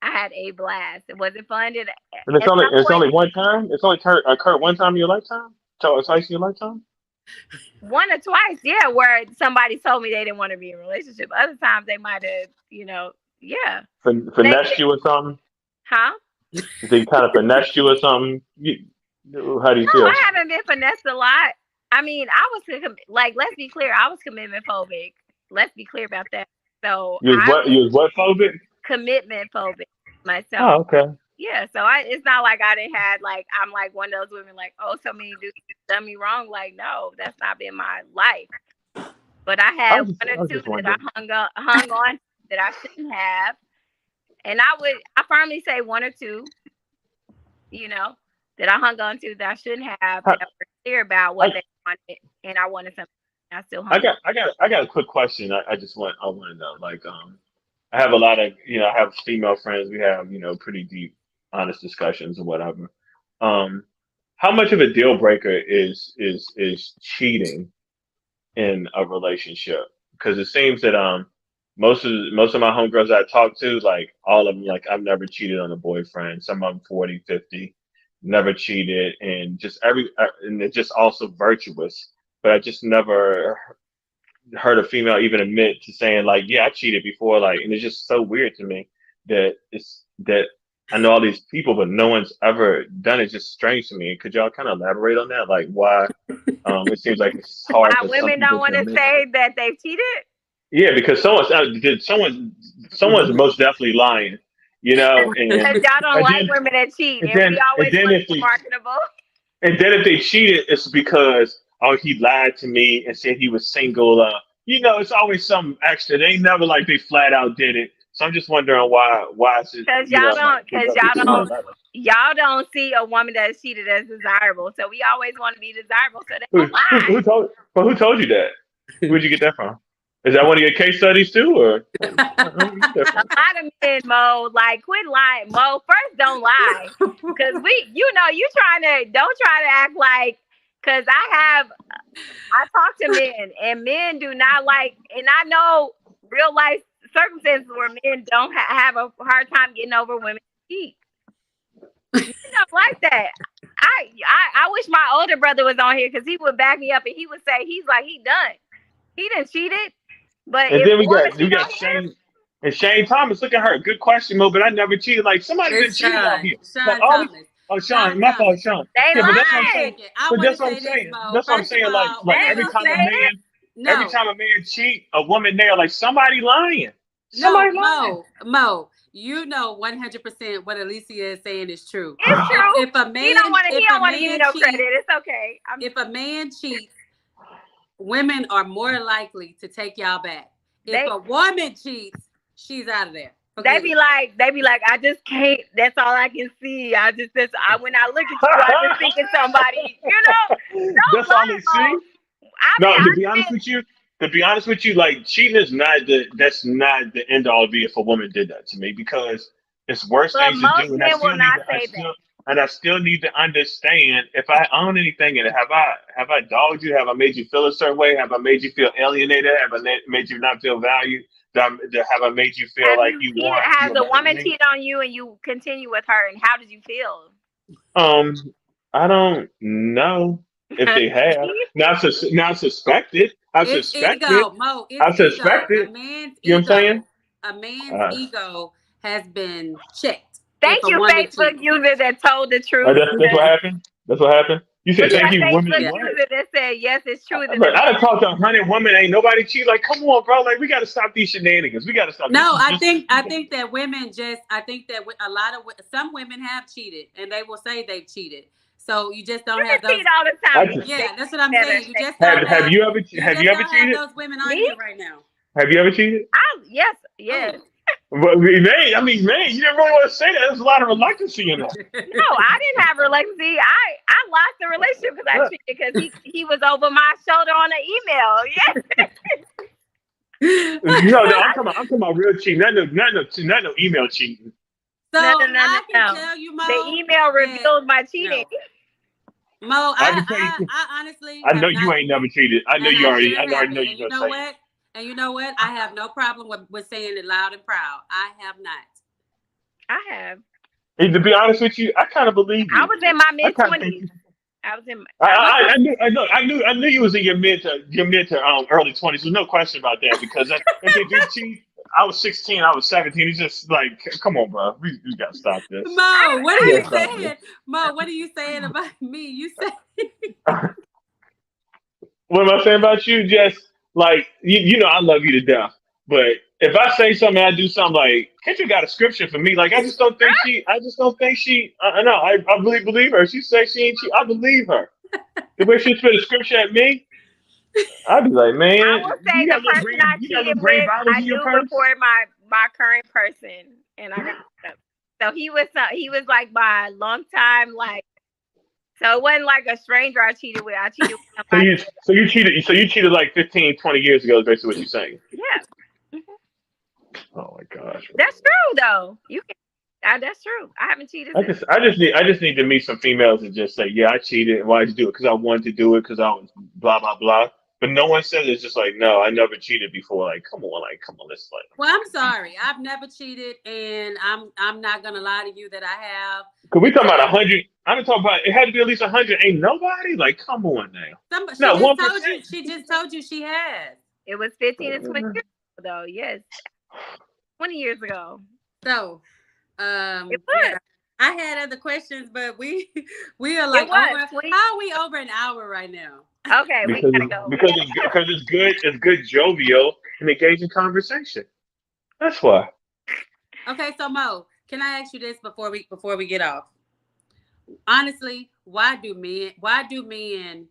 I had a blast. It wasn't fun. Did and at some it's point only one time. It's only occurred one time in your lifetime. Twice in your lifetime. one or twice, yeah, where somebody told me they didn't want to be in a relationship. Other times they might have, yeah. Finessed you or something. Huh? They kind of finessed you or something. How do you No, feel? I haven't been finessed a lot. I mean, I was like, let's be clear, I was commitment phobic. Let's be clear about that. So You was I what? was You was what phobic? commitment phobic myself. Oh, okay. Yeah, so it's not like I didn't had like I'm like one of those women like, oh, so many dudes done me wrong. Like, no, that's not been my life. But I I had was just, one or I was two just that I wondering. hung on that I shouldn't have. And I firmly say one or two, that I hung on to that I shouldn't have, I, that were clear about what I, they wanted, and I wanted something. I still hung on. I got a quick question. I want to know. Like, I have a lot of, I have female friends. We have, pretty deep, honest discussions or whatever. Um, how much of a deal breaker is cheating in a relationship? Because it seems that most of my homegirls I talk to, like all of them, like I've never cheated on a boyfriend. Some of them 40, 50, never cheated, and and it's just also virtuous. But I just never heard a female even admit to saying like, yeah, I cheated before. Like, and it's just so weird to me that I know all these people, but no one's ever done it. It's just strange to me. Could y'all kind of elaborate on that? Like why? It seems like it's hard. Why women don't want to say that they've cheated? Yeah, because someone's most definitely lying, and Because y'all don't like women that cheat, and we always want to be marketable. And then if they cheated, it's because he lied to me and said he was single. It's always something extra. They ain't never like they flat out did it. So I'm just wondering why is it? Because y'all don't see a woman that's cheated as desirable. So we always want to be desirable. So they don't lie. Who told you that? Where'd you get that from? Is that one of your case studies too, or? A lot of men, Mo, like quit lying. Mo, first don't lie, because don't try to act like. Because I talk to men, and men do not like, and I know real life circumstances where men don't have a hard time getting over women cheat. You don't like that. I wish my older brother was on here because he would back me up and he would say he done. He didn't cheat it. But and then we got Shane and Shane Thomas. Look at her. Good question, Mo. But I never cheated. Like somebody didn't cheat out here. Sean, my fault, Sean. But that's what I'm saying. That's what I'm saying. Like every time a man cheat, a woman there, like somebody lying. Mo. 100% what Alicia is saying is true. It's true. If a man, he don't want to give me no credit. It's okay. If a man cheats, women are more likely to take y'all back. If a woman cheats, she's out of there. They be like, I just can't. That's all I can see. When I look at you, I just think of somebody. That's all they see. To be honest with you, like cheating is that's not the end all be if a woman did that to me, because it's worse things to do. And I still need to understand if I own anything in it. Have I dogged you? Have I made you feel a certain way? Have I made you feel alienated? Have I made you not feel valued? Have I made you feel like you want? Has a woman cheated on you and you continue with her, and how did you feel? I don't know if they have. Now suspected. I suspected. Mo, I suspected. You know what I'm saying? A man's ego has been checked. Thank you, Facebook user that told the truth. That's what happened. That's what happened. You said thank you, women. User that said yes, it's true. I done talked to 100 women. Ain't nobody cheat. Like, come on, bro. Like, we got to stop these shenanigans. We got to stop. No, I think that women some women have cheated, and they will say they've cheated. So you just don't have those. Cheat all the time. Yeah, that's what I'm saying. You just have you ever cheated? Those women on here right now. Have you ever cheated? Yes. Well, man, you didn't really want to say that. There's a lot of reluctancy in that. No, I didn't have reluctancy. I lost the relationship because I cheated because he was over my shoulder on an email. Yes. No, I'm talking about real cheating. Not no email cheating. So I can tell you, Mo, the email revealed my cheating. No. Mo, I honestly, I know you ain't never cheated. I know you already. I already know you're gonna say what? And you know what? I have no problem with saying it loud and proud. I have not. I have. And to be honest with you, I kind of believe you. I was in my mid-20s. I knew you was in your mid to early 20s. There's no question about that, because if they did cheat, I was 16, I was 17. It's just like, come on, bro. We got to stop this. Mo, what are you saying? Mo, what are you saying about me? You say. What am I saying about you? Just like, I love you to death. But if I say something, I do something like, Kendra got a scripture for me. Like, I just don't think she, I really believe her. She says she ain't cheat. I believe her. The way she spit a scripture at me, I'd be like, man. I will say the person I cheated with, I do report my current person, and I got stuff. So he was like my long time, like, so it wasn't like a stranger I cheated with. I cheated with somebody. So you cheated like 15, 20 years ago is basically what you're saying. Yeah. Mm-hmm. Oh my gosh. That's true though. That's true. I haven't cheated. I just need to meet some females and just say, yeah, I cheated. And why'd you do it? Because I wanted to do it, because I was blah blah blah. but no one says it's just like, no, I never cheated before. Like, come on, let's like. Well, I'm sorry, I've never cheated, and I'm not gonna lie to you that I have. Cause we talking about 100. I'm talking about it had to be at least 100. Ain't nobody like, come on now. She Not just 1%. told you. She just told you she has. It was 15 to 20 years ago, though. Yes, 20 years ago. So, It was. yeah, I had other questions, but we are like over. How are we over an hour right now? Okay, we gotta go. Because it's good. It's good, jovial, and engaging conversation. That's why. Okay, so Mo, can I ask you this before we get off? Honestly, why do men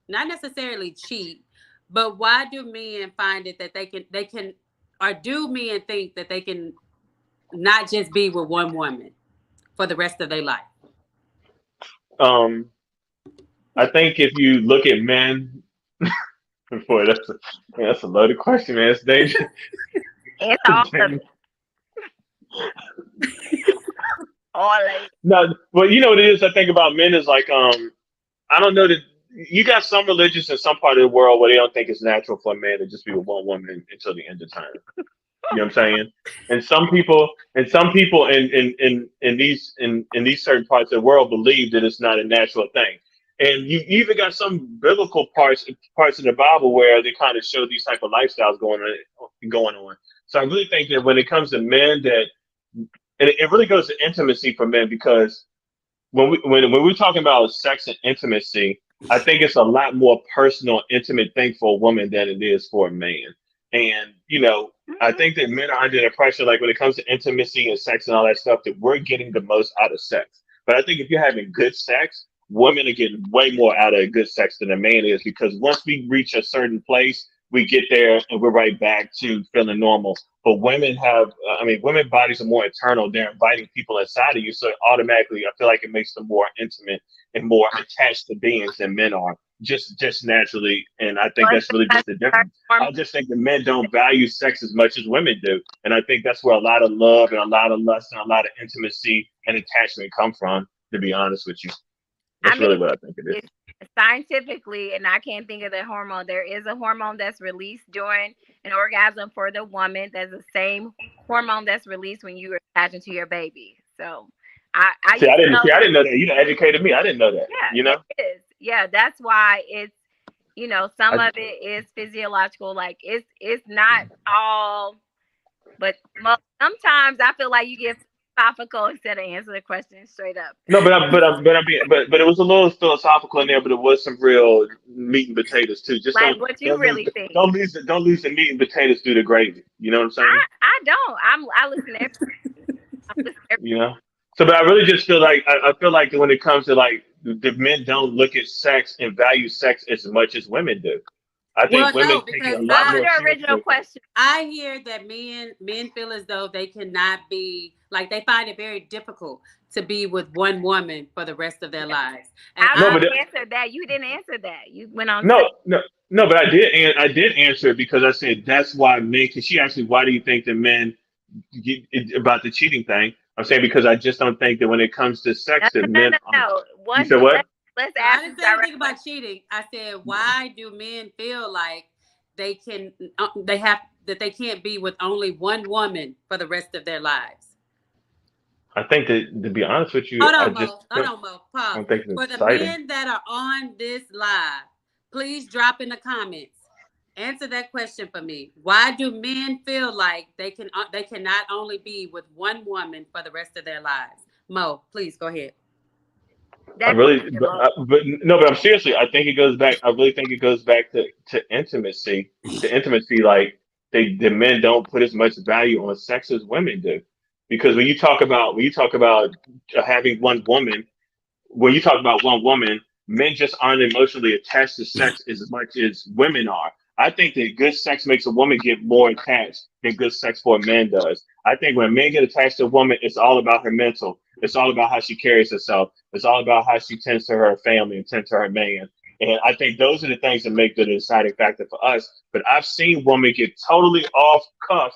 not necessarily cheat, but why do men find it that they can, or do men think that they can not just be with one woman for the rest of their life? I think if you look at men, boy, that's a loaded question, man. It's dangerous. It's all of it. All of it. No, well, you know what it is. I think about men is like, I don't know that you got some religions in some part of the world where they don't think it's natural for a man to just be with one woman until the end of time. You know what I'm saying? And some people in these certain parts of the world believe that it's not a natural thing. And you even got some biblical parts in the Bible where they kind of show these type of lifestyles going on. So I really think that when it comes to men, and it really goes to intimacy for men, because when we're talking about sex and intimacy, I think it's a lot more personal, intimate thing for a woman than it is for a man. And I think that men are under the pressure, like when it comes to intimacy and sex and all that stuff, that we're getting the most out of sex. But I think if you're having good sex, women are getting way more out of good sex than a man is, because once we reach a certain place, we get there and we're right back to feeling normal. But women women bodies are more internal. They're inviting people inside of you. So automatically, I feel like it makes them more intimate and more attached to beings than men are, just naturally. And I think that's really just the difference. I just think that men don't value sex as much as women do. And I think that's where a lot of love and a lot of lust and a lot of intimacy and attachment come from, to be honest with you. That's really what I think it is. Scientifically, and I can't think of the hormone, there is a hormone that's released during an orgasm for the woman. That's the same hormone that's released when you are attaching to your baby. So I didn't know that. You educated me. I didn't know that. Yeah, it is. Yeah, that's why it's some of it is physiological. Like it's not all, but sometimes I feel like you get philosophical instead of answer the question straight up. No, but it was a little philosophical in there, but it was some real meat and potatoes too. Just like what you really think. Don't lose the meat and potatoes through the gravy. You know what I'm saying? I don't. I listen to everything. So, but I really just feel like I feel like when it comes to like the men don't look at sex and value sex as much as women do. I think women take it a lot more. Your original question. I hear that men feel as though they cannot be, like, they find it very difficult to be with one woman for the rest of their lives. And answered that. You didn't answer that. You went on. No, but I did, and I did answer it because I said that's why men. Because she asked me, why do you think that men about the cheating thing? I'm saying because I just don't think that when it comes to sex, that men. No. You said what? Let's ask. I didn't say anything about cheating. I said, why do men feel like they they can't be with only one woman for the rest of their lives? I think that, to be honest with you, hold on, Mo. Pause. For the exciting. men that are on this live, please drop in the comments. Answer that question for me. Why do men feel like they cannot only be with one woman for the rest of their lives? Mo, please go ahead. But I'm seriously. I think it goes back. I really think it goes back to intimacy. To intimacy, like the men don't put as much value on sex as women do, because when you talk about having one woman, men just aren't emotionally attached to sex as much as women are. I think that good sex makes a woman get more attached than good sex for a man does. I think when men get attached to a woman, it's all about her mental. It's all about how she carries herself. It's all about how she tends to her family and tends to her man. And I think those are the things that make the deciding factor for us. But I've seen women get totally off cuff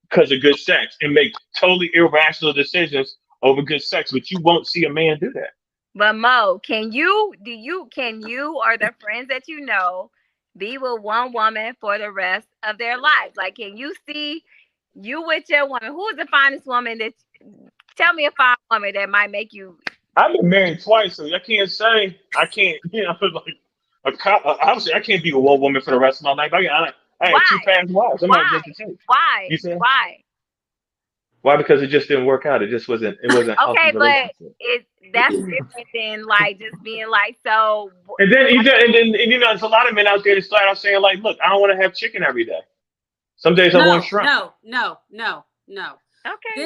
because of good sex and make totally irrational decisions over good sex, but you won't see a man do that. But Mo, can you or the friends that you know be with one woman for the rest of their lives? Like, can you see you with your woman? Who is the finest woman that? Tell me a fine woman that might make you. I've been married twice, so I can't say I can't. Like obviously I can't be with one woman for the rest of my life. I had two Why? past wives. I'm not Why? just the two. Why? You said Why? why? Because it just didn't work out. It just wasn't. It wasn't a healthy Okay, but relationship. that's different than like just being like so. And then there's a lot of men out there that start out saying like, look, I don't want to have chicken every day. Some days I want No, shrimp. no, no, no, no. Okay.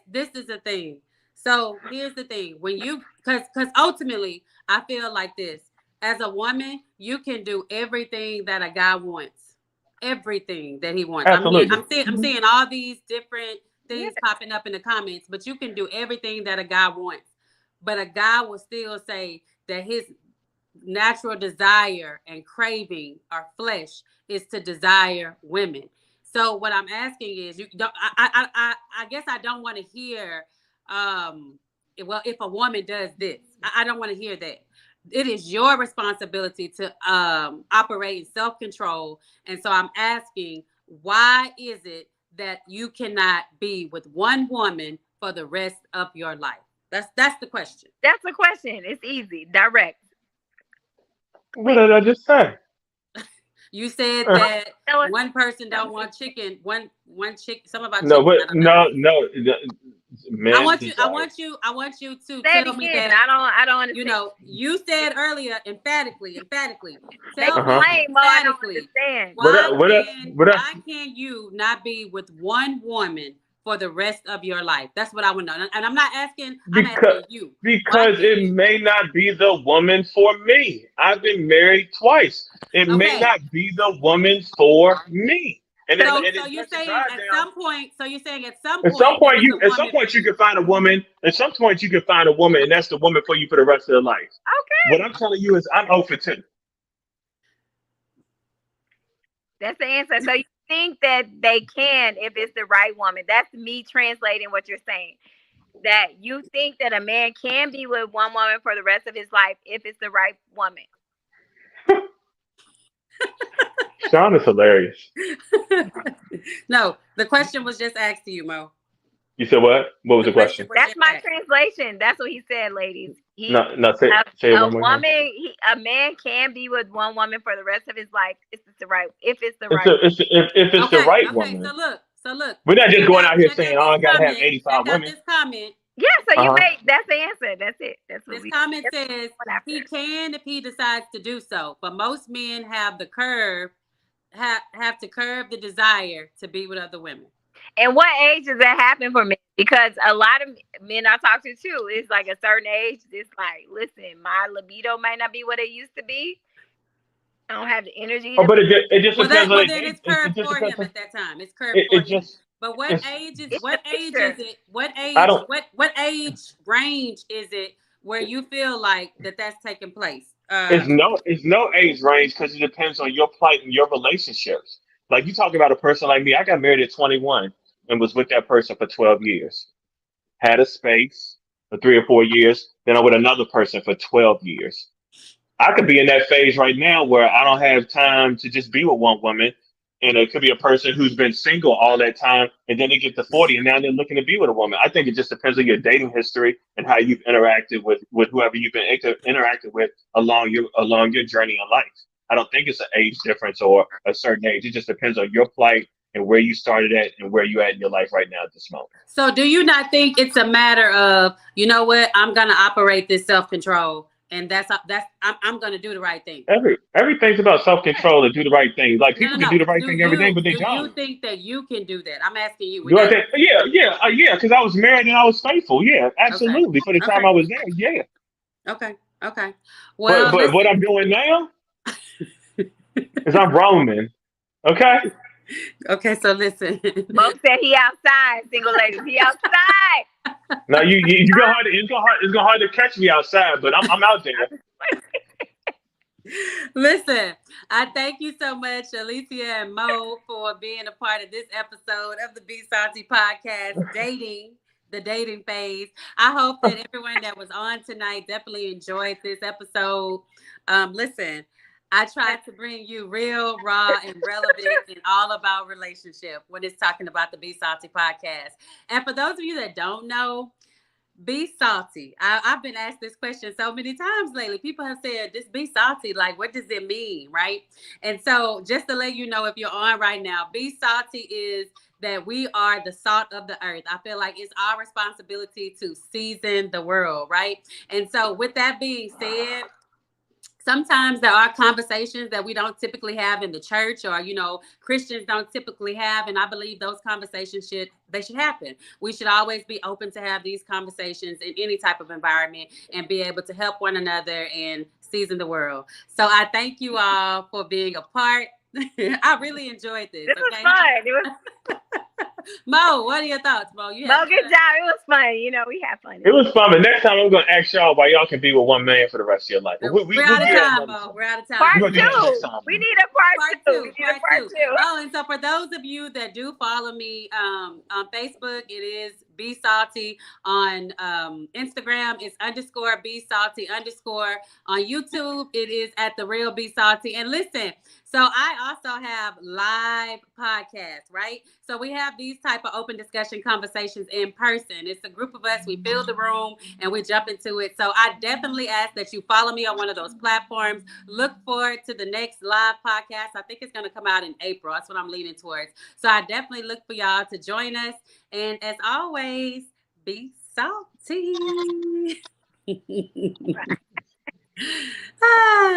This is the thing. So here's the thing. When you because ultimately I feel like this. As a woman, you can do everything that a guy wants. Everything that he wants. Absolutely. I'm seeing all these different Yeah. things popping up in the comments, but you can do everything that a guy wants. But a guy will still say that his natural desire and craving or flesh is to desire women. So what I'm asking is, you don't. I guess I don't want to hear. Well, if a woman does this, I don't want to hear that. It is your responsibility to operate in self control, and so I'm asking, why is it that you cannot be with one woman for the rest of your life? That's the question. That's the question. It's easy, direct. What did I just say? You said Uh, that Tell us. one person don't want chicken. One chicken. Some about no, chicken. but I don't know. no. I Men want you. I desire. want you. I want you to Say it tell me again. that. I don't understand. You know, you said earlier emphatically. Make Tell it me plain, Mo. I don't emphatically. understand. What up? What up? What up? Why can you not be with one woman for the rest of your life? That's what I want to know. And I'm not asking. I'm Because asking you. Why because can it you? may not be the woman for me. I've been married twice. It may Okay. not be the woman for me. And So it, you, and So it you're lets it saying drive at down. some point. So you're saying at some At some point it point was you a at some woman for point you you. can find a woman. At some point you can find a woman, and that's the woman for you for the rest of your life. What okay? I'm telling you is I'm 0 for 2. That's the answer. So you think that they can if it's the right woman? That's me translating what you're saying. That you think that a man can be with one woman for the rest of his life if it's the right woman. Sean is hilarious. No, the question was just asked to you, Mo. You said what? What was The the question question? was That's just my asked. translation. That's what he said, ladies. He No, no. Say it a one more woman, time. a man can be with one woman for the rest of his life if it's the It's right. a, it's a, if it's the Okay, right okay. woman. So look. We're not just Check going out out here check saying, out "Oh, this I got to have comment. Check 85 out women." this comment. Yeah, so Uh you huh. made that's the answer. That's it. That's what This we comment that's says what after. he can if he decides to do so, but most men have the curve have to curb the desire to be with other women. And what age does that happen for men? Because a lot of men I talk to too, it's like a certain age. It's like, listen, my libido might not be what it used to be. I don't have the energy Oh, to. but it just depends on Well the then age. it's It curved just for depends him on at that time. It's curved for it. him. Just But what it's age is It's the what age picture. is it? What I age don't. what age range is it where you feel like that's taking place? It's no age range because it depends on your plight and your relationships. Like you talk about a person like me. I got married at 21 and was with that person for 12 years. Had a space for 3 or 4 years. Then I'm with another person for 12 years. I could be in that phase right now where I don't have time to just be with one woman. And it could be a person who's been single all that time, and then they get to 40, and now they're looking to be with a woman. I think it just depends on your dating history and how you've interacted with whoever you've been interacted with along your journey in life. I don't think it's an age difference or a certain age. It just depends on your plight and where you started at and where you at in your life right now at this moment. So do you not think it's a matter of, you know what, I'm gonna operate this self-control and I'm gonna do the right thing. Everything's about self Yeah. control and do the right thing. Like No, people no, can do no. the right thing every day, but they Do you don't. think that you can do that? I'm asking you. We're Do I not think? Yeah, yeah, yeah. Because I was married and I was faithful. Yeah, okay. absolutely. For the time Okay. I was there, yeah. Okay. Okay. But Well, but what listen. I'm doing now is I'm roaming. Okay. Okay, so listen. Mo said he outside, single ladies. He outside. Now you gonna hard to, it's gonna hard to catch me outside, but I'm out there. Listen, I thank you so much, Alicia and Mo, for being a part of this episode of the Be Salty podcast, the dating phase. I hope that everyone that was on tonight definitely enjoyed this episode. Listen, I try to bring you real, raw, and relevant and all about relationship when it's talking about the Be Salty podcast. And for those of you that don't know, be salty. I've been asked this question so many times lately. People have said, just be salty. Like, what does it mean? Right. And so, just to let you know, if you're on right now, be salty is that we are the salt of the earth. I feel like it's our responsibility to season the world. Right. And so, with that being said, sometimes there are conversations that we don't typically have in the church, or Christians don't typically have, and I believe those conversations should happen. We should always be open to have these conversations in any type of environment and be able to help one another and season the world. So I thank you all for being a part. I really enjoyed this. This was fun. It was Mo, what are your thoughts, Mo? Mo, good job. It was fun. We had fun. It was fun, but next time I'm gonna ask y'all why y'all can be with one man for the rest of your life. We're out of time, Mo. We're out of time. Part 2. We need a part 2. We need a part 2. Oh, and so for those of you that do follow me on Facebook, it is Be Salty. On Instagram, it's _Be Salty _ on YouTube, it is at The Real Be Salty. And listen, so I also have live podcasts, right? So we have these type of open discussion conversations in person. It's a group of us. We fill the room and we jump into it. So I definitely ask that you follow me on one of those platforms. Look forward to the next live podcast. I think it's going to come out in April. That's what I'm leaning towards. So I definitely look for y'all to join us. And as always, be salty.